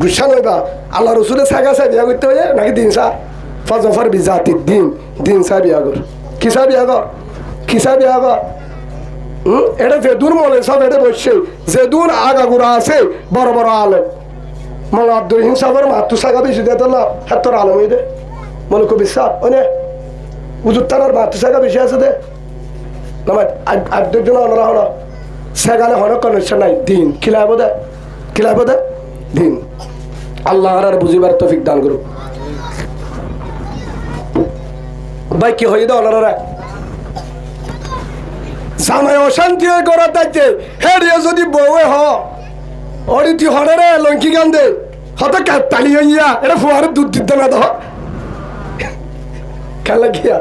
[SPEAKER 1] গুসা নইবা আল্লাহ রসুলের সাগা সাই বিয়া করতে হয়ে নাকি দিন সা ফজফর বিজাতির দিন সা বিয়া কর কিসা বিয়া কর কিসা বিয়া কর এটা যেদুর মনে সব এটা বসছে যেদুর আগাগুড়া আছে বড় বড় আলেম মনে আব্দুল রহিম সাহেবের মাতু সাগা বেশি দেয় না হাত্তর আলম দে মনে কবি সাহ ওনে উজুর তার মাতু সাগা বেশি আছে দে না আব্দুল জন অনরা হলো সেগালে হন কনেকশন নাই দিন খিলাইব দে দিন আল্লাহ আর বুঝিবার তৌফিক দান করুক ভাই কি হয়ে দাও ওনারা জামাই অশান্তি হয়ে করার দায়িত্বে হেরিয়ে যদি বউয়ে অরিতি হরে লঙ্কি গান দে হত কাতালি হইয়া এটা ফুয়ারে দুধ দিতে না তো খেলা গিয়া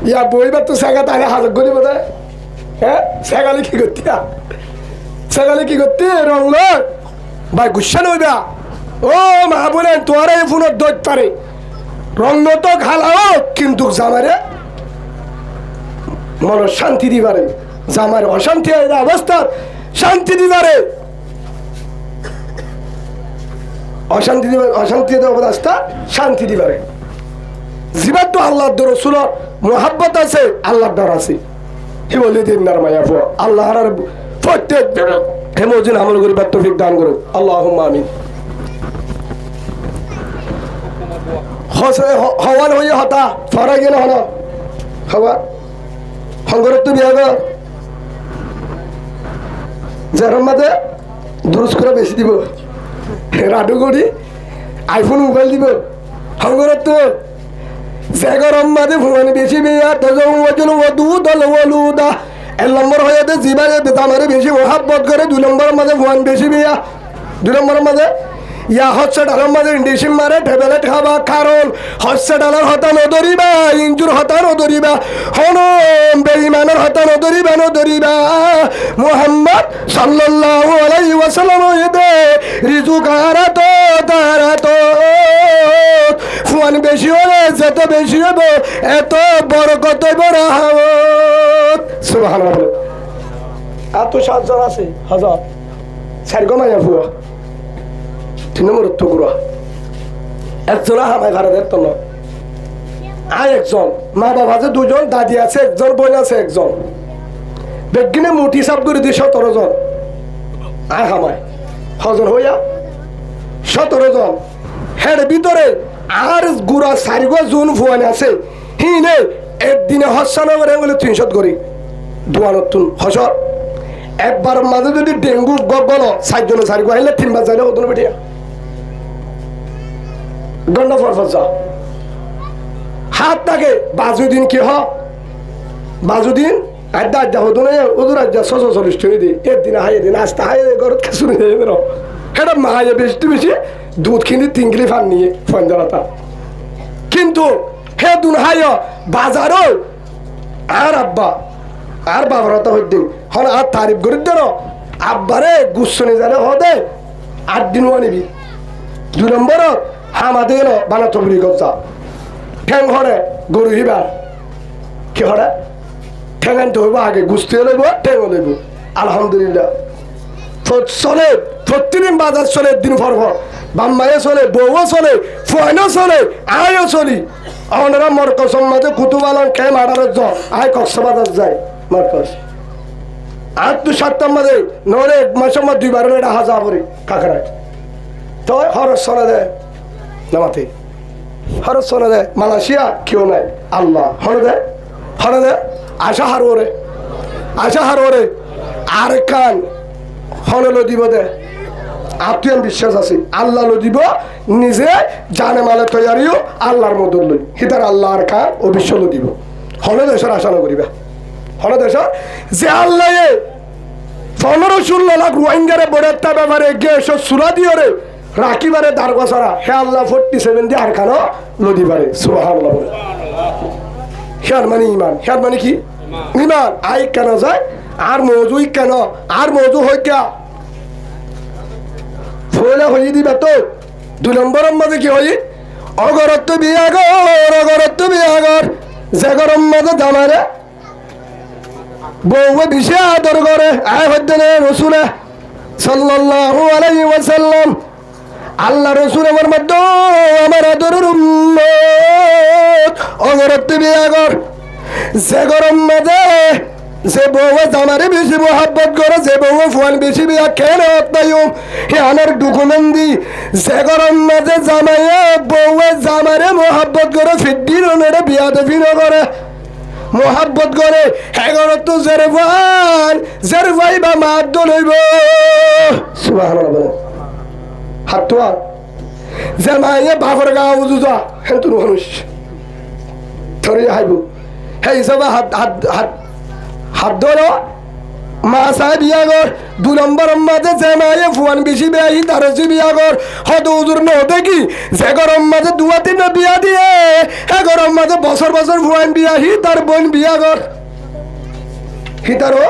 [SPEAKER 1] ইয়া বইবার তো সেগা তাহলে হাজর করি বোধ হ্যাঁ সেগালে কি করতে রং লোক ভাই গুসা নইবা ও মা বলেন তোর এই ফোনের দৈত পারে রঙ্গ তো খালাও কিন্তু জামারে মন শান্তি দিবারে জামার অশান্তি অবস্থা শান্তি দিবারে অশান্তি অবস্থা শান্তি দিবারে জীবার তো আল্লাহর দর রসুল মোহাব্বত আছে আল্লাহর দর আছে হি বলি দিন নার মায়া ফো আল্লাহর প্রত্যেক হেমোজিন আমল করিবার তৌফিক দান করুক আল্লাহুম্মা আমিন হওয়ান হইয়া হতা ফরা গেল হন হওয়া সংগরত্ব বিয়া গর যার মাঝে দুরুস করে বেশি দিব রাডু করি আইফোন মোবাইল দিব সংগরত্ব জাগর মাঝে ভুয়ানি বেশি বিয়া তজন ওদু দল ওলুদা 1 নম্বর হয়ে জিবারে আমার বেশি মোহাব্বত করে 2 নম্বরের মাঝে ভুয়ান বেশি বিয়া 2 নম্বরের মাঝে ইয়া হসপিটালের মাঝে ইন্ডিশন মারে ট্যাবলেট খাবা কারণ হসপিটালের হতা নদরিবা ইঞ্জুর হতা নদরিবা হন বেঈমানের হতা নদরিবা মুহাম্মদ সাল্লাল্লাহু আলাইহি ওয়াসাল্লাম এদে রিজুক তারা তো ফুয়ান বেশি হলে যত বেশি হবে এত বরকত বড় হাওত সুবহানাল্লাহ এত সাতজন আছে হাজার সারগো মাইয়া ফুয়া 3 নম্বর টুকরা একজন হামাই ঘরে দেখতো না একজন মা বাবা আছে 2 জন দাদি আছে 1 জন বোন আছে 1 জন বেগিনে মুঠি সাপ করে দিয়ে 17 জন হামাই হজন হইয়া 17 জন হের ভিতরে আর গুড়া সারিগো জুন ফুয়ান আছে হিনে একদিনে হসানো করে বলে 300 করি দুয়ানতুন হসর একবার মাঝে যদি ডেঙ্গু গলো 7 জনে সারিগো আইলে 3 বার যাইলে হতন বেটিয়া গন্ডা ফরফজা হাত থাকে বাজুদিন কি বাজুদিন আড্ডা হতো না ওদের আড্ডা 640 টাকা দিই একদিন হাইয়ে দিন আস্তে হাইয়ে ঘর শুনে যাই বেরো এটা মায়ে বেশি দুধ কিনে 3 কিলো ফান নিয়ে ফোন জ্বালাতা কিন্তু হে দুন হাইয় বাজারও আর আব্বা আর বাবার হতা হইতে হন আর তারিফ করে দেন আব্বারে গুসনে জানে হদে 8 দিন নিবি 2 নম্বর হামাদে গেল বানাতো বুড়ি গজা ঠ্যাং হরে গরু হিবার কি হরে ঠ্যাং আনতে হইব আগে গুছতে লইব ঠ্যাংও লইব আলহামদুলিল্লাহ চলে প্রতিদিন বাজার চলে দিন পর পর বাম্মাইও চলে বউও চলে ফয়নও চলে আয়ও চলি আমরা মরকসম মাঝে কুতুবালন খেয়ে মারার আয় কক্সবাজার যায় মরকস 8-7টার মাঝে নহলে এক মাসের মধ্যে 2 বার এটা হাজা পড়ি কাকড়ায় তো খরচ চলে দেয় নামাতে খরচ চলে দেয় মালয়েশিয়া কেউ নাই আল্লাহ হরে দেয় আশা হারোরে আর কান হনলো দিব দে আত্মীয় বিশ্বাস আছে আল্লাহ লো দিব নিজে জানে মালে তৈয়ারিও আল্লাহর মধ্যে লই হিতার আল্লাহর কান ও বিশ্ব লো দিব হলে দেশের আশা নকরিবা হলে দেশের যে আল্লাহ 15-16 লাখ রোহিঙ্গারে বড়েরটা ব্যাপারে গিয়ে এসব সুরা দিয়ে রে রাখিবারে দার বছরা হে আল্লাহ 47 দিয়ে আর কানো লদি পারে সুবহানাল্লাহ বলে হেয়ার মানে ইমান হেয়ার মানে কি ইমান আই কেন যায় আর মজুই কেন আর মজু হই কে ফলে হই দিবা তো 2 নম্বরের মধ্যে কি হই অগরত্ব বিয়াগর যে গরম মধ্যে জামারে বউ বেশি আদর করে আয় হদ্দনে রসুলে সাল্লাল্লাহু আলাইহি ওয়াসাল্লাম আল্লাহ রসুল আমার মধ্যে আমার আদরের উম্মত অগরত্ব বিয়াগর যে গরম মধ্যে যে বউ জামারে বেশি মোহাব্বত করে যে বউ ফোন বেশি বিয়া কেন অত্যায়ুম হে আনার ডকুমেন্ট যে গরম মাঝে জামাইয়ে বউ জামারে মোহাব্বত করে ফিদ্দির ওনারে বিয়া দেবি করে মোহাব্বত করে এগারো তো জের ভাই বা মাদ্দ লইব সুবহানাল্লাহ বলে হাত তোয়া জামাইয়ে বাপর গাঁও বুঝা হেন তোর মানুষ ধরে হাইব হে হিসাবে হাত ধরো মা সাহেব বিয়াগর 2 নম্বর মাঝে যে মায়ে ফুয়ান বেশি বিয়াহি তার বিয়াগর হয়তো হুজুর নহতে কি যে গরম মাঝে 2-3 বিয়া দিয়ে হে গরম মাঝে বছর ফুয়ান বিয়াহি তার বোন বিয়াগর হিতারও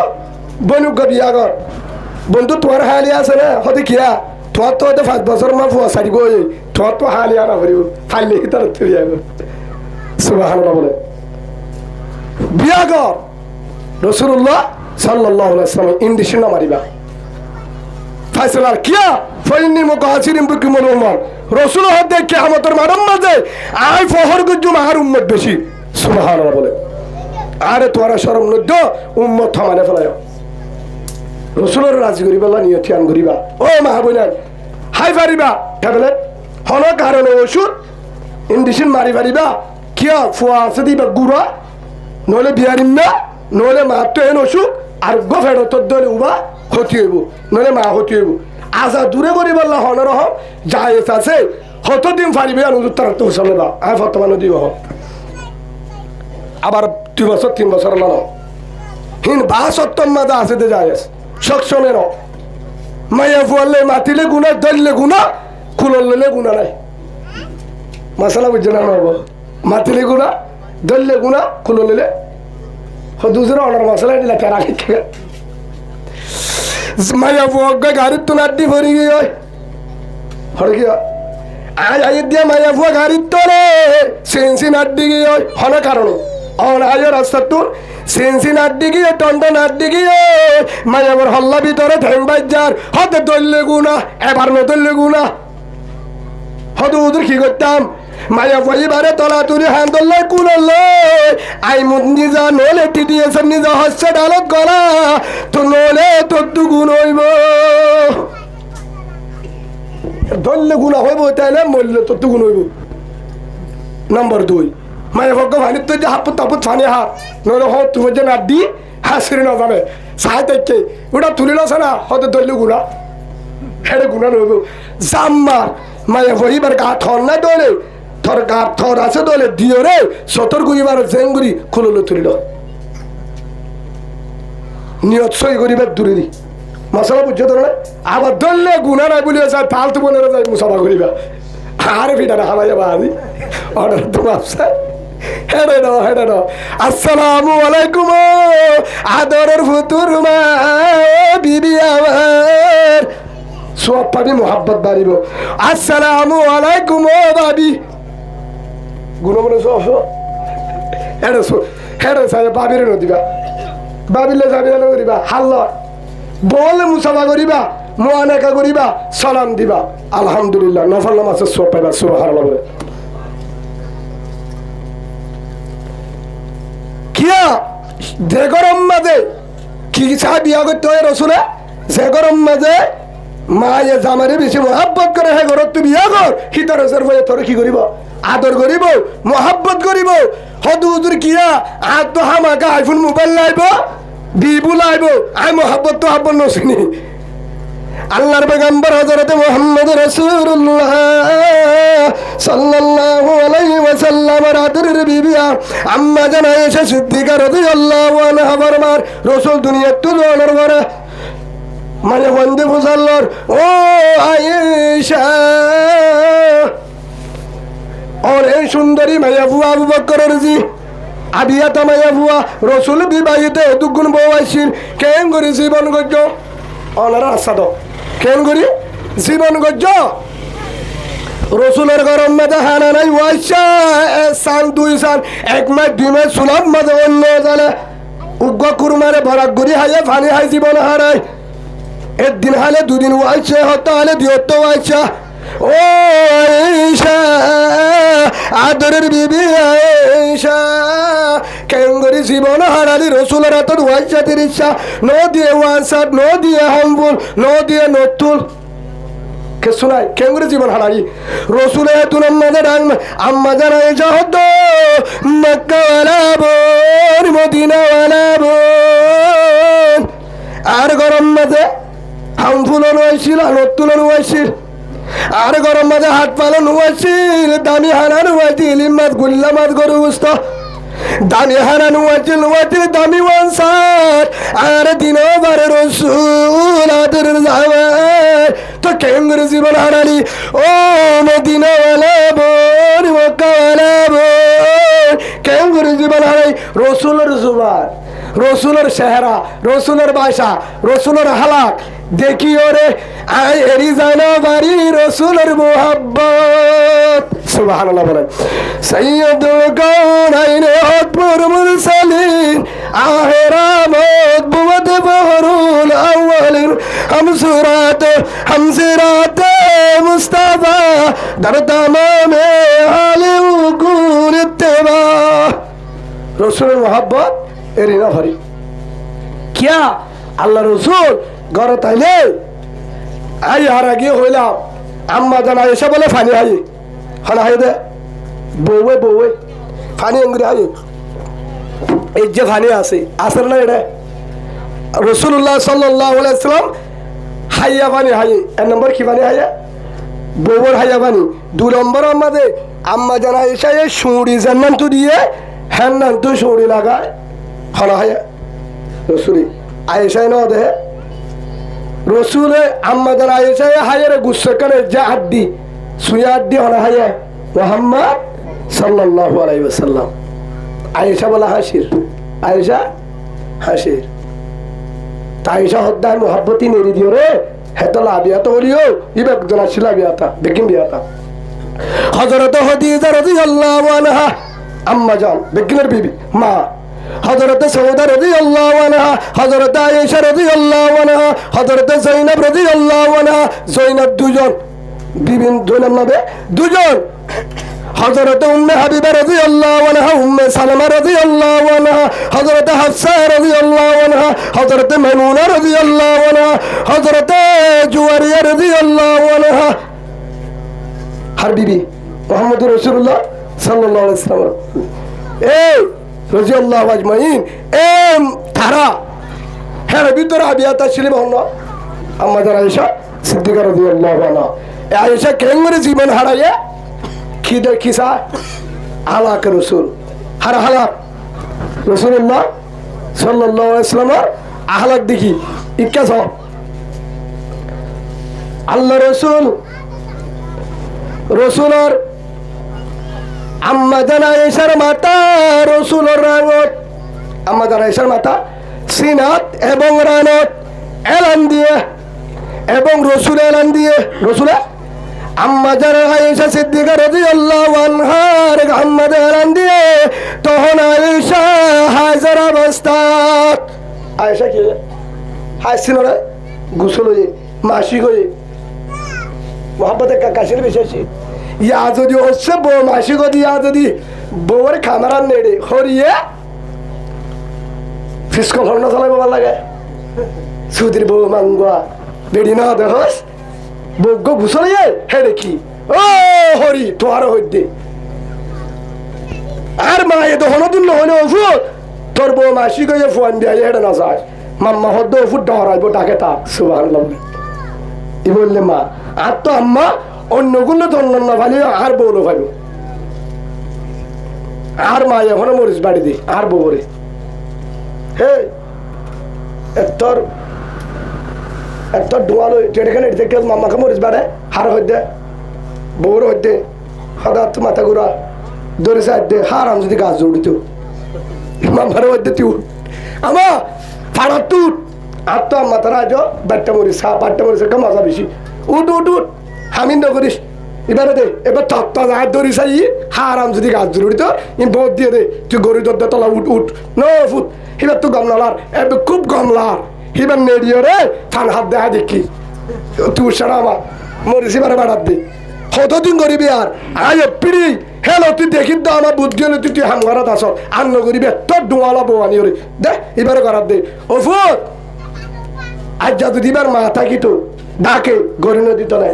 [SPEAKER 1] বনুক বিয়াগর বন্ধু তোমার হালি আছে না হতে কিয়া তোমার তো 5 বছর মা ফুয়া সারি গই তোমার তো হালি আনা করিব ফাইলে হিতার তো বিয়াগর সুবহানাল্লাহ বলে বিয়াগর রাসূলুল্লাহ সাল্লাল্লাহু আলাইহি ওয়াসাল্লাম ইন্ডিশন না মারিবা ফায়সালা কিয়া ফাইন্নি মুকাসিরিম বিকুমুল উম্মাহ রাসূল হতে কিয়ামতের মারম মাঝে আই ফহর গুজুম আর উম্মত বেশি সুবহানাল্লাহ বলে আরে তোরা শরম নদ্দ উম্মত থামানে ফেলায় রাসূলের রাজি করিবা নিয়ত ধ্যান করিবা ও মাহবুনা হাই পারিবা ট্যাবলেট হন কারণে ওষুধ ইন্ডিশন মারি পারিবা কিয়া ফুয়া আছে দিবা গুড়া নলে বিয়ারিম না নলে মা তো এন অসুখ আর গফের তোর দলে উবা হতি হইব নলে মা হতি হইব আজা দূরে করি বললা হনর হম যাই আছে হত দিন ফারিবে আর উত্তর তো চলে না আয় বর্তমানে দিব হোক আবার 2 বছর 3 বছর মানো হিন 62 মাদা আছে দে যায় সক্ষমের মাইয়া ফুয়ালে মাতিলে গুণা দললে গুণা খুললে গুণা নাই মশলা বুঝছে না হবো মাতিলে গুণা দললে গুণা খুললে দুসরা অনার মশলা দিলা কেন আগে মাইয়া ফুয়া গাড়ির তো নাড্ডি ভরি গিয়ে হরে কি আজ আগে দিয়া মাইয়া ফুয়া গাড়ির তোলে সেন্সি নাড্ডি গিয়ে হনে কারণ অন আজ রাস্তা তোর সেন্সি নাড্ডি গিয়ে টন্ডা নাড্ডি গিয়ে মাইয়াবর হল্লা ভিতরে ঠ্যাং বাজার হতে দললে গুণা এবার নদললে গুণা হতে ওদের কি করতাম মায়া পরিবারে তলা তুলি হ্যান্ডল কুললে আই মুদ নিজা নলে টিটিএসএম নিজা হচ্ছে ডালত গলা তো নলে তোর দু গুণ হইব ধরলে গুণা হইব তাইলে মরলে তোর দু গুণ হইব নম্বর 2 মায়া ভগ্য ভানির তো যে হাপুত তাপুত ফানি হাত নলে হ তুমি যে নাড্ডি হাসিরি না জানে সাহায্য দেখে ওটা তুলি না না হতে ধরলে গুণা হেরে গুণা নইব জাম্মা মায়া পরিবার গা থর না দলে থর গা থর আছে দলে দিও রে সতর গুড়িবার জেঙ্গুড়ি খুললো তুলিল নিয়ত সই করিবার দূরে দি মশলা বুঝছো তো না আবার ধরলে গুণা নাই বলিয়া যায় ফালতু বোনেরা যায় মুসাফা করিবা আরে ভিটাটা হালা যাবা আজি অর্ডার তো ব্যবসা হেডে দাও আসসালামু আলাইকুম আদরের ফুতুর মা বিবি আমার সব পাবি, মোহাব্বত বাড়িব। আসসালামু আলাইকুম ও ভাবি, গুণ মনে সব হেরে সাহেব বাবিরে নদিবা, বাবিলে যাবি না করিবা, হাল্ল বলে মুসাফা করিবা, মোয়ানেকা করিবা, সালাম দিবা, আলহামদুলিল্লাহ নফল নামাজের সব পাইবা। সুবহানাল্লাহ বলে কিয়া যে গরম মাঝে কি চা বিয়া করতে হয় রসুলে, যে গরম মাঝে মায়ে জামারে বেশি মহাব্বত করে, হে ঘরত তুই বিয়া কর, হিতর বইয়ে তোর কি করিব, আদর করিব, মহাব্বত করিব। হদু হুজুর কিয়া আর তো হামাকা আইফোন মোবাইল লাইব, বিবু লাইব, আই মহাব্বত তো হাব্বত নসিনি। আল্লাহর পেগম্বর হযরত মুহাম্মদ রাসূলুল্লাহ সাল্লাল্লাহু আলাইহি ওয়াসাল্লাম রাতের বিবিয়া আম্মা জান আয়েশা সিদ্দিকা রাদিয়াল্লাহু আনহা ফরমান, রাসূল দুনিয়ার তো জনের ঘরে মানে বন্দে ফুসাল্লর, ও আয়েশা और এই সুন্দরী মাইয়া বুয়া আবু বকরের জি আবিয়াতা মাইয়া বুয়া রাসূল বিবাহিত দুগুণ বউ আইছিল, কেন করি জীবন গজ্জ অনারা আসাদ, কেন করি জীবন গজ্জ রসুলের গরম মাঝে হানা নাই ওয়াইসা সাল 2 সাল 1 মাস 2 মাস সুলভ মাঝে অন্য জানে উগ্র কুরমারে ভরাক গুড়ি হাইয়ে ফানি হাই জীবন হারাই, একদিন হালে 2 দিন ওয়াইছে, হতে হালে 2 হতে ওয়াইসা। ও আয়েশা আদরের বিবি আয়েশা, কেন করি জীবন হারালি রসুলের হাতত ওয়াইসা তিরিশা, নো দিয়ে ওয়ানসাট, নো দিয়ে হাম্বুল, নো দিয়ে নতুল কে শোনায়, কেন করে জীবন হারালি রসুলের তুন আমাদের আম্মা জানা আয়েশা হতো মক্কা ওয়ালা বোন, মদিনা ওয়ালা বোন। আর গরম মাঝে হামফুলও নয়ছিল, নতুন নয়ছিল, আর গরম মাঝে হাত পালো নুয়াছিল, দামি হানা নুয়াইছিল, ইলিম মাছ গুল্লা মাছ গরু বুঝত, দামি হানা নুয়াইছিল দামি ওয়ানসার, আর দিনও বারে রসুল আদর জামাই, তো কেন করে জীবন হারালি ও মদিনা ওয়ালা বোন, মক্কা ওয়ালা বোন, কেন করে জীবন হারাই রসুলের জুবান, রসুলের চেহারা, রসুলের বাসা, রসুলের হালাক দেখি ওরে আই এরি জানা বাড়ি রসুলের মোহাব্বত। সুবহানাল্লাহ বলেন। সাইয়্যিদুল কাউনাইন আকবর মুরসালিন আখিরা মতবুদ বহরুল আউয়ালিন হামসিরাত মুস্তাফা দার তামামে আলে উকুর ইত্তেবা। রসুলের মোহাব্বত এরি না ভরি কিয়া আল্লাহ রসুল ঘরে তাইলে আই হারা গিয়ে হইলাম আম্মা জানা এসে বলে ফানি হাই হানা হাই দে বউয়ে বউয়ে ফানি এঙ্গুরি হাই, এই যে ফানি আছে আসের না এটা রসুল্লাহ সাল্লাল্লাহু আলাইহি ওয়াসাল্লাম হাইয়া ফানি হাই, 1 নম্বর কি ফানি হাইয়া বউয়ের হাইয়া ফানি, 2 নম্বর আমাদের আম্মা জানা এসে সুড়ি জান্নান তো দিয়ে হ্যান নান তো সুড়ি লাগায় হানা হাইয়া রসুলি আয়েশাই ন দে রসুলে আম্মা জানা আয়েশা হায়ের গুসা করে যা আড্ডি সুয়া আড্ডি হনা হাইয়া মুহাম্মদ সাল্লাল্লাহু আলাইহি ওয়াসাল্লাম। আয়েশা বলা হাসির, আয়েশা হাসির, তাইশা হদ্দায় মুহাব্বতি নেরি দিও রে হেতলা বিয়াতা হলিও ইবে জনা ছিল বিয়াতা বেকিন বিয়াতা। হযরত খাদিজা রাদিয়াল্লাহু আনহা আম্মা জান বেকিনের বিবি মা, হযরত সৌদা রাদিয়াল্লাহু আনহা, হযরত আয়েশা রাদিয়াল্লাহু আনহা, হযরত যায়েনব রাদিয়াল্লাহু আনহা, যায়েনব দুজন বিবিন দুজন নামে দুজন, হযরত উম্মে হাবিবা রাদিয়াল্লাহু আনহা, উম্মে সালামা রাদিয়াল্লাহু আনহা, হযরত হাফসা রাদিয়াল্লাহু আনহা, হযরত মাইমুনা রাদিয়াল্লাহু আনহা, হযরত জুওয়ারিয়া রাদিয়াল্লাহু আনহা, হার বিবি মুহাম্মদুর রাসূলুল্লাহ সাল্লাল্লাহু আলাইহি ওয়াসাল্লাম এই রাদিয়াল্লাহু আজমাইন এম তারা হ্যাঁ ভিতরে আবিয়াতা ছিল বহন আম্মা জান আয়েশা সিদ্দিকা রাদিয়াল্লাহু আনহা। আয়েশা কেন করে জীবন হারায় কি দেখিসা হালাক রসুল হার হালাক রসুল্লাহ সাল্লাল্লাহু আলাইহি ওয়াসাল্লামের আহলাক দেখি ইক্কা সব আল্লাহ রসুল রসুলের আম্মা জান আয়েশার মাতা রসুলের রাঙত, আম্মা জান আয়েশার মাতা সিনাত এবং রানত এলান দিয়ে এবং রসুল এলান দিয়ে রসুলে আম্মা যারা আয়েশা সিদ্দিকা রাদিয়াল্লাহু আনহার আম্মাদের এলান দিয়ে তখন আয়েশা হাজার অবস্থা আয়েশা কি হাসছিল রে গোসল হয়ে মাসিক হয়ে মোহাম্মদের কাকাশির বেশি ইয়া যদি হচ্ছে বউ মাসিক দিয়া যদি বউয়ের খামারার নেড়ে হরিয়ে ফিসকল হর্ণ চালাইব ভাল লাগে সুদির বউ মাঙ্গুয়া বেড়ি না দেখস বৌগ ঘুষলিয়ে হে দেখি ও হরি তোর হইতে আর মা এ দহন দিন নহলে ওফুট তোর বউ মাসি গিয়ে ফোন দিয়ে হেডে না যায় মাম্মা হদ্দ ওফুট ডহরাইব ডাকে তাক সুবহানাল্লাহ ই বললে মা আর তো আম্মা অন্যগুলো ধন্য না ভালি আর বউলো ভালো আর মা এখনো মরিস বাড়ি দি আর বউরে হে তোর তোর ডোয়ালো যেখানে দেখে মামাকে মরিস বাড়ে হার হইতে বউর হইতে হঠাৎ মাথা ঘুরা ধরে সাইড হার আম যদি গাছ জড়িত মামার হইতে তুই আমা ফাড়া তুট আর তো আম্মা তারা আজ বাট্টা মরিস বাট্টা মরিস একটা মজা বেশি উঠ উঠ উঠ হামিন ন করিস এবারে দে এবার তত্তা যায় ধরি চাই হার আম যদি গাছ জড়িত ই বহুত দিয়ে দে তুই গরু দর তলা উঠ উঠ ন ফুট এবার তো গমলার এবার খুব গমলার এবার নেড়িয়ে রে থান হাত দেখা দেখি তুই সারা আমার মরিস এবারে বাড়াত দে কতদিন করিবি আর আয় পিড়ি হেলো তুই দেখি তো আমার বুদ্ধি হলে তুই হামগারাত আস আর নগরিবি তোর ডোয়ালা বৌয়ানি ওরে দে এবারে করার দে ও ফুট আজ যা যদি এবার মা থাকি তো ডাকে গরি নদী তো নাই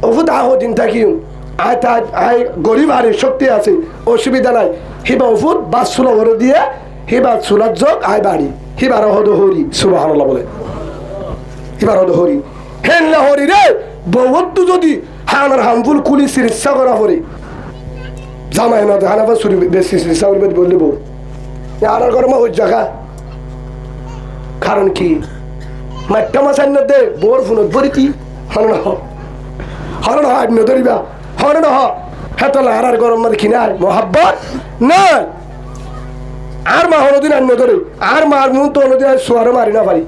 [SPEAKER 1] ও ফুট আহ দিন থাকি আয় তা আয় গরিব আরে শক্তি আছে অসুবিধা নাই হিবা ও ফুট বাস চুলা ভরে দিয়ে হিবা চুলার যোগ আয় বাড়ি হিবার হদ হরি সুবহানাল্লাহ বলে হিবার হদ হরি হেল্লা হরি রে বহুত যদি হানার হামফুল কুলি চিকিৎসা করা হরি জামাই না হানাবা চুরি বেশি চিকিৎসা করবে বললে বউ আর গরমা হই জায়গা কারণ কি মাঠটা মাসান দে বোর ফোনত ভরিতি হন হরণ হাট নদরিবা হরণ হ হেতলা আর গরম মাঝে খিনার মোহাব্বত না আর মা হলদিন আর নদরে আর মার মুন তো হলদিন আর সোয়ারে মারি না পারি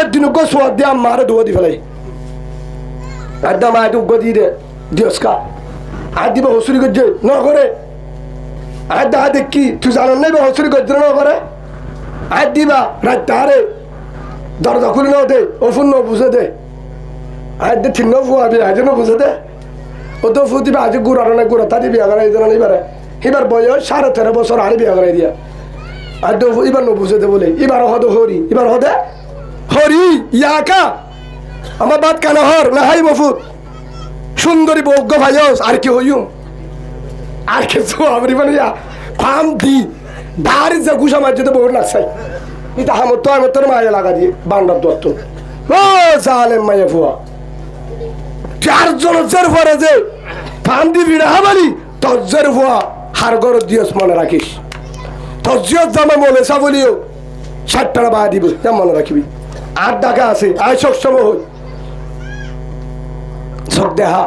[SPEAKER 1] একদিন উগ্র সোয়ার দিয়ে মারে ধোয়া দি ফেলাই আড্ডা মা উগ্র দিয়ে দে দিয়সকা আর দিবা হসুরি গজ্জে ন করে আর দেখা দেখি তুই জানান নাই বা হসুরি গজ্জে ন করে আর দিবা রাত তারে দরজা খুলে নাও দে ওফুন ন বুঝে দে আর দে ঠিক ন ফুয়াবি আজ ন বুঝে দে ও তো ফু দিবা আজ গুড়ার না গুড়া তারি বিয়া করাই দেনা এবারে এবার বয়স 13.5 বছর আরে বিয়া করাই দিয়া আর তো এবার ন বুঝে দে বলে এবার হদ হরি এবার হদে হরি ইয়াকা আমার বাদ কানা হর না হাই মফুত সুন্দরী বজ্ঞ ভাইস আর কি হইম আর কিছু আমরি মানে ফাম দি বাড়ি যে গুসা মার যেতে বহু লাগছে এটা হামত তো আমার তোর মায়া লাগা দিয়ে বান্ডার দত্ত ও জালেম মায়া ফুয়া 4 জনের পরে যে ফাম দি বিড়া হাবালি তজ্জের ফুয়া হার গর দিয়স মনে রাখিস তজ্জিয়ত জামা মনে সা বলিও 60 টাকা বা দিব যা মনে রাখিবি আর টাকা আছে আয় সবসময় হই চোখ দেহা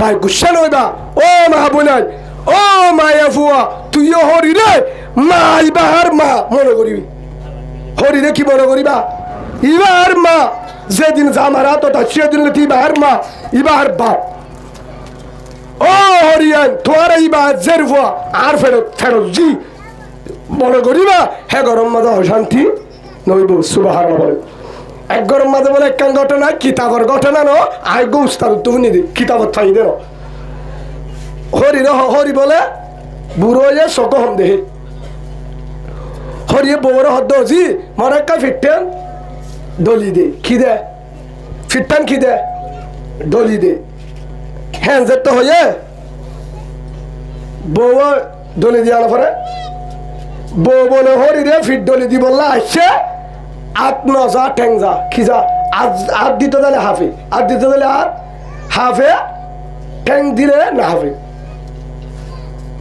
[SPEAKER 1] ভাই গুসা নইবা ও মা বোনাই ও মায়া ফুয়া তুইও হরি রে মা ইবার মা মনে করিবি হরি রে কি মনে করিবা ইবার মা যেদিন জামারা তো সেদিন ইবার মা ইবার বাপ ও হরিয়ান তোর ইবার জের ফুয়া আর ফেরত ফেরত জি মনে করিবা হে গরম মাঝে অশান্তি নইব সুবহানাল্লাহ বলে এক গরম মাঝে বলে একখান ঘটনা কিতাবর ঘটনা ন আয় গো উস্তাদ তুমি দি কিতাবত থাই দেন হরি রে হরি বলে বুড়ো হয়ে শোক হম দেহে হরিয়ে বউর হদ্দ জি মনে একটা ফিটতেন ডলি দে কি দে ফিটতেন কি দে ডলি দে হ্যাঁ যে তো হয়ে বউ ডলি দিয়া পরে বউ বলে হরি রে ফিট ডলি দি বললা আসছে আট নজা ঠেংজা খিজা আট দিতে দিলে হাফে আট দিতে দিলে আর হাফে ঠেং দিলে না হাফে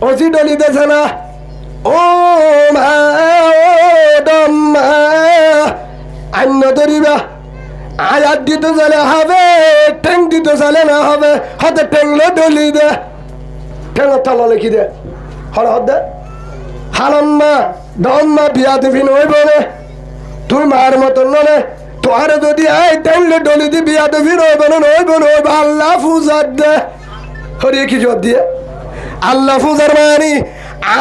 [SPEAKER 1] অজি ডলি দেছে না ও আন্য ধরিবা আয় আট দিতে চলে হবে ঠেং দিতে চলে না হবে হতে ঠেংলে ডলি দে ঠেঙ তলা লিখি দে হর দে হালাম্মা দম্মা বিয়া দিবি নই বলে তুই মার মতন নলে তোর যদি এই টাইমলে ডলি দি বিয়া তো ফির হইব না হইব না হইব আল্লাহ ফুজার দে হরি কি জব দিয়ে আল্লাহ ফুজার মানি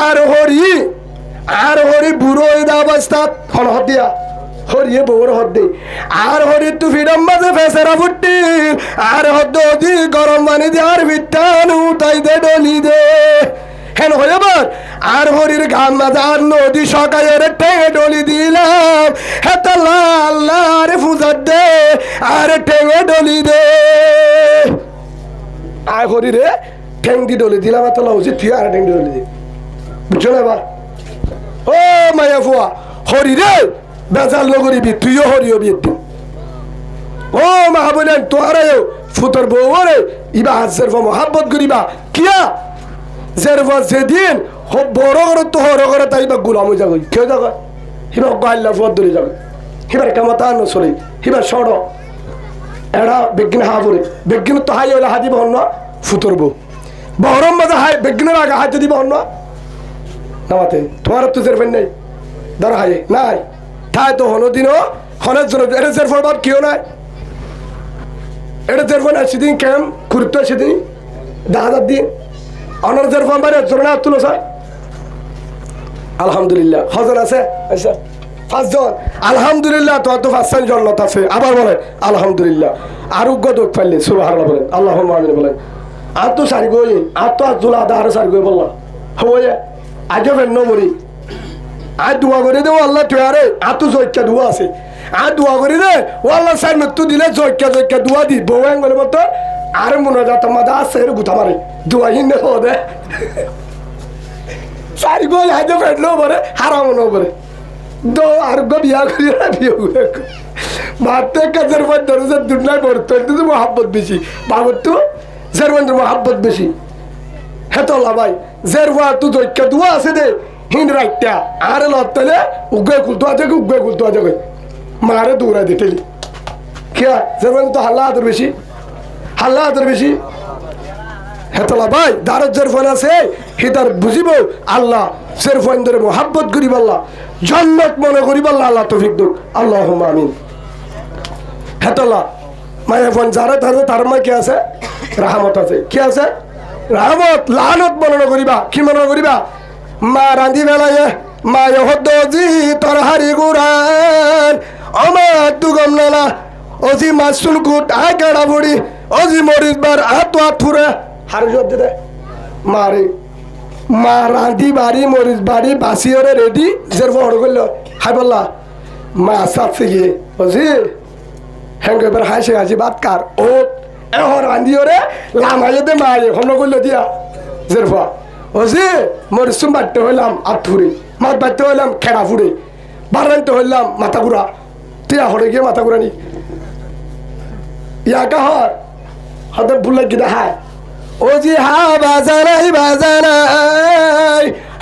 [SPEAKER 1] আর হরি বুড়ো হয়ে দা অবস্থা হন হত দিয়া হরিয়ে বউর হদ দে আর হরি তু ফিরম মাঝে ফেসরা ফুটি আর হদ দি গরম পানি দিয়ে আর ভিটান উঠাই দে ডলি দে হেন হইবার আর হরির ঘাম মাঝে আর নদী সকালের টেঙে ডলি দিলাম হেতাল্লা আল্লাহ আরে ফুজার দে আর টেঙে ডলি দে আর হরি রে ঠেং দি ডলি দিলাম এতলা উচিত তুই আর ঠেং দি ডলি দি বুঝছো না এবার ও মায়া ফুয়া হরি রে বেজাল নগরিবি তুইও হরি হবি একদিন ও মা বলেন তোরাও ফুতর বউ রে ইবা হাজের মহাব্বত করিবা কিয়া জেরবা যেদিন বড় করে তো হর করে তাই বা গুলাম হয়ে যাবে কেউ যাবে হিবা গাইল্লা ফুয়ার ধরে যাবে হিবার কামাতা নচলে হিবার সড় এরা বেগিন হা পড়ে বেগিন তো হাই হলে হাতি বহন না ফুতর বউ বহরম মাঝে হাই বেগিনের আগে হাই যদি বহন না নামাতে তোমার তো জেরবেন নেই ধর হাই নাই তাই তো হনো দিনও হনের জন্য এটা জের ফরবার কেউ নাই এটা জের ফোন সেদিন ক্যাম ঘুরতে সেদিন 10,000 দিন অনার জের ফোন বাইরে জোর না তুলো স্যার আলহামদুলিল্লাহ হজন আছে আচ্ছা 5 জন আলহামদুলিল্লাহ তোমার তো 5 জন জন্নত আছে আবার বলেন আলহামদুলিল্লাহ আরোগ্য দুঃখ পাইলে সুবহানাল্লাহ বলেন আল্লাহুম্মা আমিন বলেন আর তো সারি গই আর তো আজুলা আদা আর সারি গই বললাম হয়ে আগে ফের নমরি আর দোয়া করে দেবো আল্লাহ তুই আরে আর তো জয়কা দোয়া আছে আর দোয়া করে দে ও আল্লাহ সাই মৃত্যু দিলে জয়কা দোয়া দি বউ আঙ্গলে মতো আর মনে যা তোমার আছে এর গুথা মারে দোয়া হিন্দে হো দে সারি গোল হাইতে ফেটলেও পারে হারামও ন পারে দো আর বিয়া করি বিয়ে ভাবতে কাজের পর ধরো যে দুটাই পড়তো তো মহাব্বত বেশি বাবর তো জেরবান্ডের মহাব্বত বেশি হেতলা ভাই জেরবা তো জয়কা দোয়া আছে দে হিন্দ রাইটা আর লড়তে উগ্রে কুলতো আছে উগ্রে কুলতো আছে মারে দৌড়াই দিতেলি কে যেমন তো হাল্লা হাতের বেশি হেতলা ভাই দারত জের ফোন আছে হিতার বুঝিব আল্লাহ জের ফোন ধরে মোহাব্বত করিব আল্লাহ জন্নত মনে করিব আল্লাহ তৌফিক দুক আল্লাহুম্মা আমিন হেতলা মায়ের ফোন যারা ধরে তার মা কি আছে রাহমত আছে কি আছে রাহমত লানত মনে করিবা কি মনে করিবা মা রান্ধি বেলায় মা হদ্দি তরহারি গুড়ান আমার দুগম নালা অজি মাসুল কুট আয় কাড়া বুড়ি অজি মরিচ বার আতো আথুরে হারে জব দে মারে মা রান্ধি বাড়ি মরিচ বাড়ি বাসিওরে রেডি জের বড় করলো হাই বললা মা সাথে গিয়ে অজি হ্যাঙ্গ এবার হাসে হাসি বাত কার ও এহ রান্ধিওরে লামাইয়ে দে মায়ে হন করলো দিয়া জেরফা ওজি মরিসুম বাড়তে হইলাম আথুরে মাত বাড়তে হইলাম খেড়া ফুড়ে বাড়াইতে হইলাম মাথা ঘুরা তুই হরে গিয়ে মাথা ঘুরা নি ইয়াকা হর হতে ভুলে কি দেখায় ওজি হা বাজানাই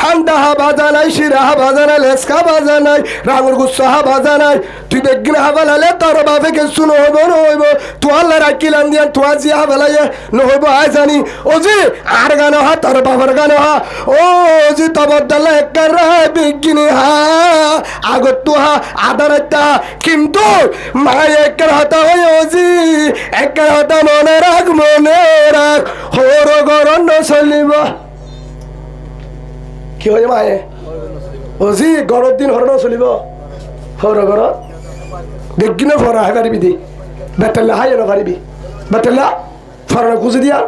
[SPEAKER 1] হান্ডা হা বাজানাই শিরা হা বাজানাই লেসকা বাজানাই রাঙুর গুচ্ছ হা বাজানাই তুই বেগিন হা বালালে তোর বাপে কিছু নহইব নহইব তুই আল্লাহ রাখিলাম দিয়া তুই আজি হা বালাইয়ে নহইব আয় জানি ওজি আর গান হা তোর বাবার গান হা ওজি তবদ্দাল্লা একার বেগিনি হা আগত তু হা আদার একটা কিন্তু মায় একার হাতা হই ওজি একার হাতা মনে রাখ হর গরণ চলিব কি হয়ে মায়ে ওজি গরর দিন হরণ চলিব হর গর দেখিনে ফরা হাই পারিবি দি বেতেলা হাই না পারিবি বেতেলা ফরা খুঁজে দিয়া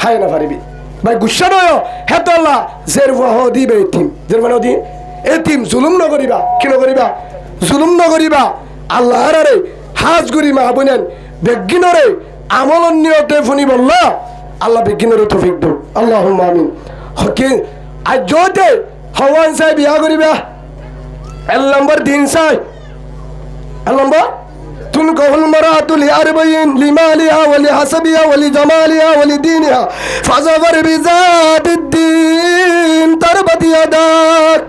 [SPEAKER 1] হাই না পারিবি ভাই গুসা নয় হেতলা জের ওয়াহ দিবে এতিম জের মানে দি এতিম জুলুম নকরিবা কি নকরিবা জুলুম নকরিবা আল্লাহ রে হাজ করি মা বনেন বেগিনরে আমল নিয়তে ফোনি বললা আল্লাহ বেগিনরে তৌফিক দাও আল্লাহুম্মা আমিন হকে আজ জোতে হওয়ান সাহেব বিয়া করিবা এল নম্বর 3 সাই এল নম্বর তুন কহুল মারাতুল আরবাইন লিমালিহা ওয়ালি হাসাবিহা ওয়ালি জামালিহা ওয়ালি দীনিহা ফাজাবর বিজাতিদ দ্বীন তারবাতি ইয়াদাক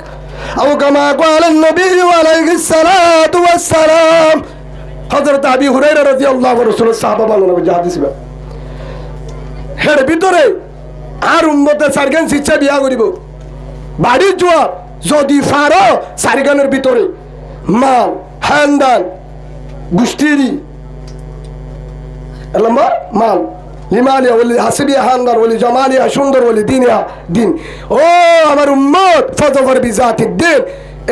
[SPEAKER 1] আও কামা ক্বালা নবী আলাইহিস সালাতু ওয়াস সালাম হযরত আবি হুরায়রা রাদিয়াল্লাহু রাসূল সাহাবা বানানো হাদিস বা হের ভিতরে আর উম্মতে সারগান শিক্ষা বিয়া করিব বাড়ির জোয়ার যদি ফারো সারগানের ভিতরে মাল হান্দান গুষ্টিরি এক নম্বর মাল লিমালিয়া বলি হাসিবিয়া হান্দার বলি জমালিয়া সুন্দর বলি দিনিয়া দিন ও আমার উম্মত ফজফর বিজাতি দিন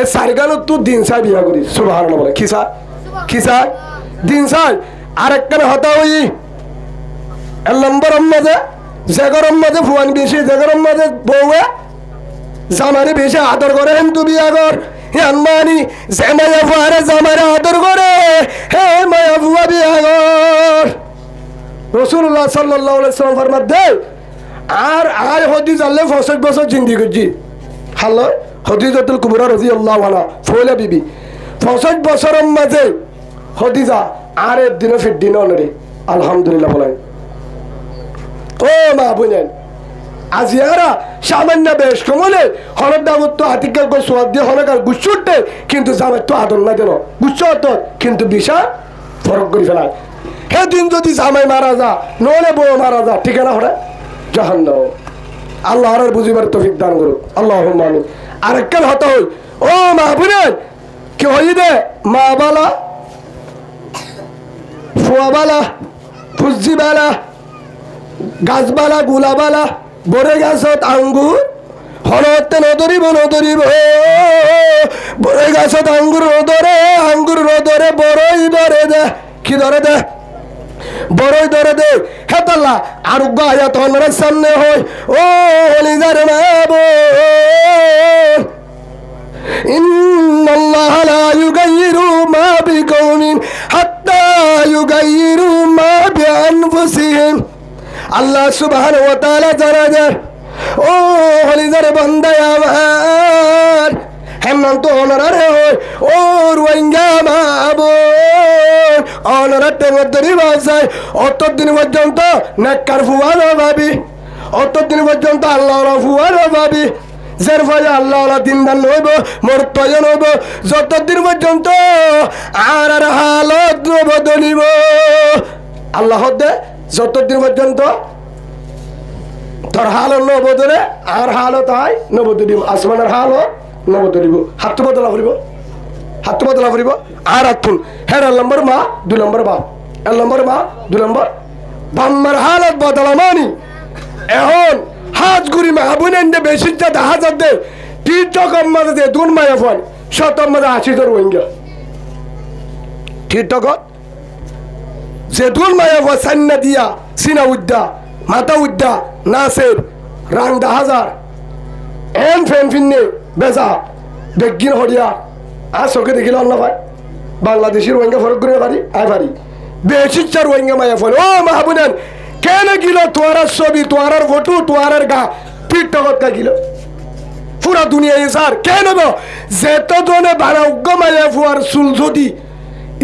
[SPEAKER 1] এ সারগালো তুই দিন চাই বিয়া করি সুবহানাল্লাহ বলে কি চাই দিন চাই আরেকখানে হতা হই এক নম্বর মাঝে জেগরম মাঝে ফুয়ান বেশি জেগরম মাঝে বউয়ে জামারে বেশি আদর করে হেন তু বিয়া কর হেন মানি যে মায়া ফুয়ারে জামারে আদর করে হে মায়া ফুয়া বিয়া কর রাসূলুল্লাহ সাল্লাল্লাহু আলাইহি ওয়াসাল্লাম ফরমাতে আর হদিস আল্লাহ 65 বছর জিন্দেগি করছি হাল্লা হদিজাতুল কুবরা রাদিয়াল্লাহু আনহা ফয়লা বিবি 65 বছরের মাঝে হদিজা আর একদিনও ফিট দিন অনরে আলহামদুলিল্লাহ বলেন ও মা বোনেন আজিয়ারা সামান্য বেশ কমলে হলর দামত তো হাতিকাল কো সোয়াদ দিয়ে হলকার গুচ্ছুটে কিন্তু জামাই তো আদর না দেন গুচ্ছ তো কিন্তু বিশা ফরক করে ফেলায় সেদিন যদি জামাই মারা যা নহলে বউ মারা যা ঠিক না হরে জাহান্নাম আল্লাহ আর বুঝিবার তৌফিক দান করুক আল্লাহুম্মা আমিন আরেককাল হতা হই ও মা বোনেন কি হই দে মা বালা ফুয়াবালা ফুজিবালা গাছবালা গুলাবালা বরে গাছত আঙ্গুর হরতে নদরিব বরে গাছত আঙ্গুর নদরে বড়ই ধরে দে কি ধরে দে বড়ই ধরে দে হেতাল্লা আর গায়া তোমার সামনে হয় ও হলিজার মাবো ইন্নাল্লাহা লা ইউগাইয়িরু মা বিকওমিন হাত্তা ইউগাইয়িরু মা বিআনফুসিহিম আল্লাহ সুবহানাহু ওয়া তাআলা জানায় ও হলিজার বান্দা আমার হেমন্ত অনরারে হয় ও রোহিঙ্গা মাবো অনরা টেঙ্গরি বাসায় অতদিন পর্যন্ত নেককার ফুয়ানো ভাবি অতদিন পর্যন্ত আল্লাহ ফুয়ানো ভাবি জের ফলে আল্লাহ দিনদান নইব মোর তয় নইব যতদিন পর্যন্ত আর হালত বদলিব আল্লাহ দে যতদিন পর্যন্ত তোর হাল নবদলে আর হালও তাই নবদলিব আসমানের হাল নবদলিব হাত বদলা করিব আর আতুন হের নম্বর মা 2 নম্বর বাপ 1 নম্বর মা 2 নম্বর বাম্মার হালত বদলা মানি এখন হাত গুড়ি মা বোনেন যে বেশি দেখা যাচ্ছে টিকটকের মাঝে যে দুন মায়া ফোন শতর মাঝে 80 জন রোহিঙ্গা টিকটকত যে দুন মায়া ফোন সান্না দিয়া সিনা উদ্দা মাতা উদ্দা নাসের রাং 10,000 এন ফেন ফিন্নে বেজা বেগিন হরিয়া আর চোখে দেখিল অন্য ভাই বাংলাদেশি রোহিঙ্গা ফরক করে পারি আই পারি বেশি রোহিঙ্গা মায়া ফোন ও মা বোনেন কেন গিল তোমার ছবি তোমার ফটো তোমার গা টিকটকত কা গিল পুরা দুনিয়া স্যার কেন গো যেতজনে বারোগ্য মায়া ফুয়ার চুল যদি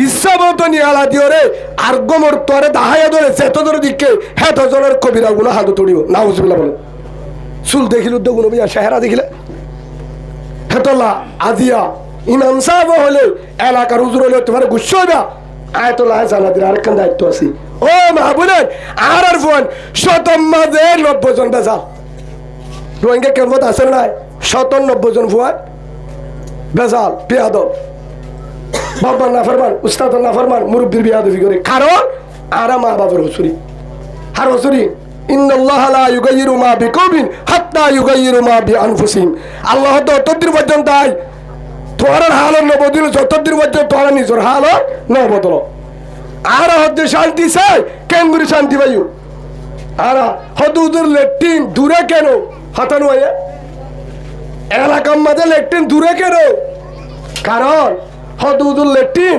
[SPEAKER 1] ইচ্ছা মতো নিয়ালা দিও রে আর গোমর তোরে দাহাইয়া ধরে যেতজনের দিকে হেতজনের কবিরা গুলো হাত তুলিব নাউজুবিল্লাহ বলে চুল দেখিল তো গুলো বিয়া চেহারা দেখিলে হেতলা আজিয়া ইমাম সাহেব হলে এলাকার হুজুর হলে তোমার গুচ্ছ হইবা আয়তলা জানা দিলে আরেকখান দায়িত্ব আছে ও মাহবুবেন আর ফোন শতম মাঝে 90 জন বেজা রোহিঙ্গা কেমত আছে না 90 জন ফুয়ান বেজাল বেয়াদব বাবা না ফরমান উস্তাদ না ফরমান মুরব্বির বেয়াদবি করে কারণ আর মা বাবার হুজুরি আর হুজুরি ইন্নাল্লাহা লা ইউগাইয়িরু মা বিকওমিন হাত্তা ইউগাইয়িরু মা বিআনফুসিহিম আল্লাহ তো তদ্দির পর্যন্ত আই তোর হাল নবদল যতদিন পর্যন্ত তোর নিজের হাল নবদল আর হতে শান্তি চাই কেন করে শান্তি পাইও আর হদুদুর লেট্রিন দূরে কেন হতানো এলাকার মাঝে লেট্রিন দূরে কেন কারণ হদুদুর লেট্রিন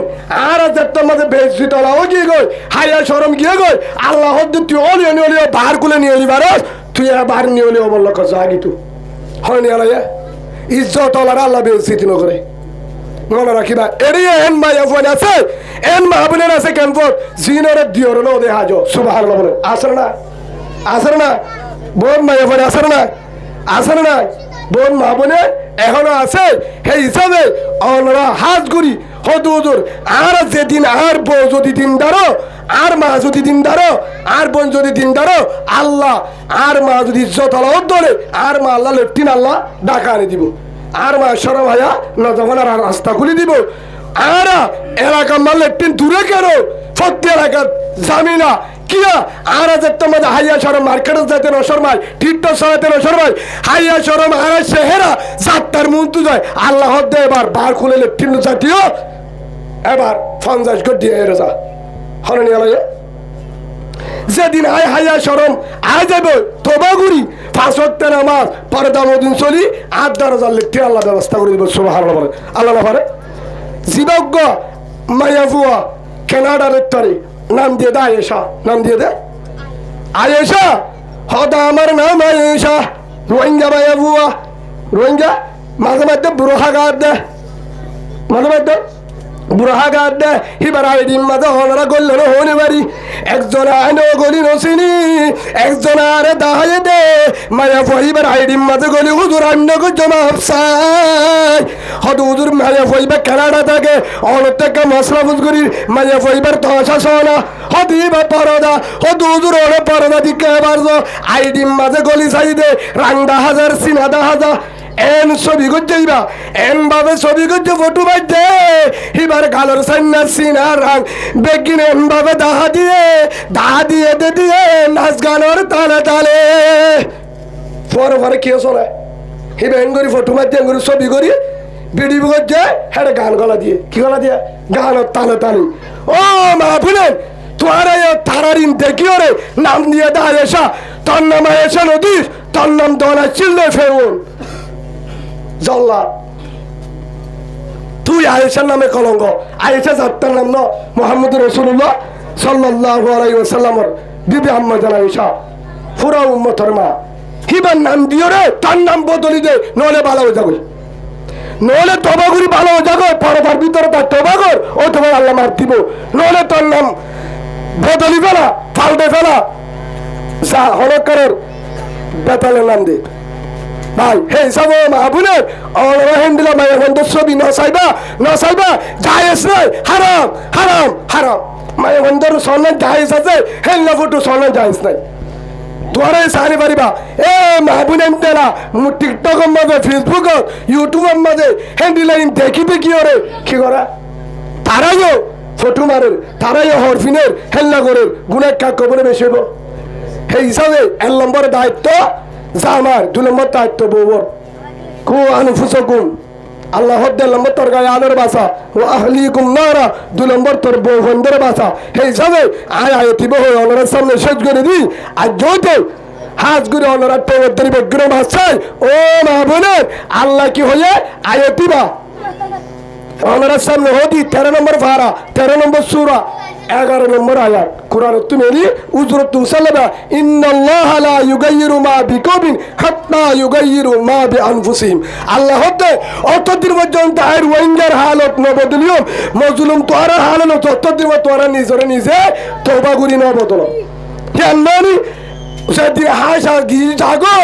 [SPEAKER 1] আর যাত্রার মাঝে বেশি তলাও গিয়ে গই হাইয়া সরম গিয়ে গই আল্লাহ হদ তুই অলিও নিয়ে বাহার কুলে নিয়ে নিবার তুই বাহার নিয়ে নিয়ে বলল কথা আগে তু হয় নি আলাইয়া ইজ্জত আল্লাহ বেশি নগরে মনে রাখিবা এড়িয়ে এন মায়া ফোন আছে এন মাহবুবের আছে কেনপর জিনরে দিওর লো দে হাজো সুবহানাল্লাহ বলে আসর না বোন মায়া ফোন আসর না বোন মাহবুবে এখনো আছে সেই হিসাবে অনরা হাত গুড়ি হদুদুর আর যেদিন আর বউ যদি দিন দাঁড়ো আর মা যদি দিন দাঁড়ো আর বোন যদি দিন দাঁড়ো আল্লাহ আর মা যদি ইজ্জত আল্লাহ ধরে আর মা আল্লাহ লেফটিন আল্লাহ ডাকা আনি দিব আর মা সরম ভাইয়া না যখন আর রাস্তা খুলে দিব আরা এলাকা মারলে লেট্রিন দূরে কেন প্রতি এলাকার জামিনা কিয়া আরা যে তোমাদের হাইয়া সরম মার্কেটে যাইতে নশরমাই টিট্টো সরাইতে নশরমাই হাইয়া সরম আরা শেহেরা যাত্রার মন্তু যায় আল্লাহ দে এবার বার খুলে লেট্রিন জাতীয় এবার 50 গো দিয়ে এরে যা হরনি আলাইয়া যেদিন আয় হাইয়া সরম আয় যাব তোবাগুড়ি 5 ওয়াক্ত নামাজ পর্দা মদিন চলি 8-10 লিখতে আল্লাহ ব্যবস্থা করে দিব সুবহানাল্লাহ বলে আল্লাহ না পারে জীবজ্ঞ মায়াবুয়া কানাডার তরে নাম দিয়ে দে আয়েশা নাম দিয়ে দে আয়েশা হদা আমার নাম আয়েশা রোহিঙ্গা মায়াবুয়া রোহিঙ্গা মাঝে মধ্যে বুড়া গাদ দে মাঝে মধ্যে বুড়া গাদ দে হিবার আইডিম মাঝে হনরা গল্ল হনে বাড়ি একজন আইনো গলি নসিনি একজন আরে দাহায়ে দে মায়া ফহিবার আইডিম মাঝে গলি হুজুর আইনো গো জমাব সাই হদ হুজুর মায়া ফহিবার কানাডা থাকে অনেক টাকা মশলা ফুজগুরি মায়া ফহিবার তহসা সোনা হদিবা পরদা হদ হুজুর ওরে পরদা দিকে বারজো আইডিম মাঝে গলি চাই দে রাংদা হাজার সিনাদা হাজার এন ছবি গজ্জাইবা এন ভাবে ছবি গজ্জে ফটো বাইতে হিবার গালর সাইনা সিনা রাং বেগিন এন ভাবে দাহা দিয়ে দে দিয়ে নাচ গানর তালে তালে পরে পরে কি চলে হিবা এন করি ফটো মারতে এন করি ছবি করি ভিডিও গজ্জে হেডে গান গলা দিয়ে কি গলা দিয়ে গানর তালে তালে ও মা বুঝলেন তোরা তারারিন দেখিও রে নাম দিয়ে দা আয়েশা তোর নাম আয়েশা নদী তোর নাম দোলা চিল্লে ফেউন জল্লা তুই আয়েশার নামে কলঙ্ক আয়েশা যাত্রার নাম ন মুহাম্মদ রাসূলুল্লাহ সাল্লাল্লাহু আলাইহি ওয়াসাল্লামের বিবি আম্মা জান আয়েশা পুরা উম্মতের মা হিবার নাম দিও রে তার নাম বদলি দে নলে ভালো হয়ে যাবে নলে তবাগুরি ভালো হয়ে যাবে পরদার ভিতরে তার তবাগর ও তোমার আল্লাহ মার দিব নলে তোর নাম বদলি ফেলা পাল্টে ফেলা যা হলকারের বেতালের নাম দে ভাই হে সব মাহবুনের অনরা হেন্দিলা মায়ের বন্ধুর ছবি নসাইবা জায়েজ নাই হারাম হারাম হারাম মায়ের বন্ধুর সন্ন্যাস জায়েজ আছে হেল্লা ফটো সন্ন্যাস জায়েজ নাই তোরে সারি পারিবা এ মাহবুনেন তেলা টিকটকের মাঝে ফেসবুকত ইউটিউবের মাঝে হেন্দিলাইন দেখিবে কি ওরে কি করা তারাইও ফটো মারের তারাইও হরফিনের হেল্লা করে গুণের কাক কবরে বেশি হইব সেই হিসাবে 1 নম্বর দায়িত্ব জামার 2 নম্বর দায়িত্ব বউর কু আনফুসাকুম আল্লাহ হদ্দে নম্বর তোর গায়ে আলোর বাসা ও আহলিকুম নারা 2 নম্বর তোর বউ বন্ধের বাসা সেই হিসাবে আয়াতি বউ অনরের সামনে শেষ করে দি আর যদি হাজ গুরে অনরার পবিত্র বগ্র ভাষায় ও মা বোনের আল্লাহ কি হয়ে আয়াতি বা অনরের সামনে হদি 13 নম্বর পারা 13 নম্বর সূরা 11 নম্বর আয়াত কুরআন তুমি উজরত সালাবা ইন্নাল্লাহা লা ইউগাইয়িরু মা বিকওমিন হাত্তা ইউগাইয়িরু মা বিআনফুসিহিম আল্লাহ হতে অতদিন পর্যন্ত আর ওয়াইঙ্গার হালত ন বদলিও মজলুম তোরা হালত অতদিন তোরা নিজে তওবা করি ন বদল জাননি সেদিন হাসা গিয়ে জাগো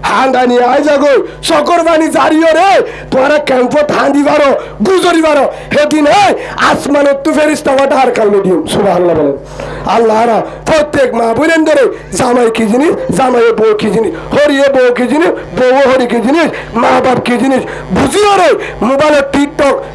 [SPEAKER 1] হান্দানি আই জাগো সকর বাণী জারিও রে তোরা ক্যাম্পত হান্দি বারো গুজরি বারো সেদিন আসমানত তু ফেরিস্তা আর কালমে দিও সুবহানাল্লাহ বলেন আল্লাহরা প্রত্যেক মা বোনেন ধরে জামাই কি জিনিস জামাই বউ কি জিনিস হরিয়ে বউ কি জিনিস বউ হরি কি জিনিস মা বাপ কি জিনিস বুঝিও রে মোবাইলের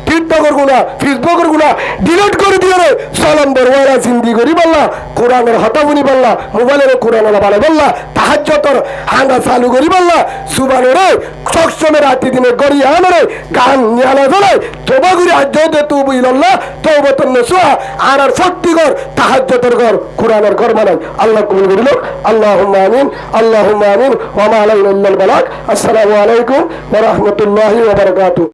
[SPEAKER 1] টিকটকের গুণা ফেসবুকের গুণা ডিলিট করে দিও রে সালাম বরওয়ারা জিন্দি করি বললা কোরআনের হতাবুনি বললা মোবাইলের কোরআনের বালে বললা তাহাজ্জুদের হাঙ্গা চালু করি বললা সুবহানে রে সবসময় রাতে দিনে গড়ি আনরে গান নিয়ালা ফেলে তোবা করি আজ্জতে তুবু ইলাল্লাহ তওবাতুন নসুহা আর ফক্তিগর তাহাজ্জুদের ঘর কোরআনের ঘর মানে আল্লাহ কবুল করিল আল্লাহুম্মা আমিন ওয়া মা আলাইনা ইল্লাল বালাগ আসসালামু আলাইকুম ওয়া রাহমাতুল্লাহি ওয়া বারাকাতুহু।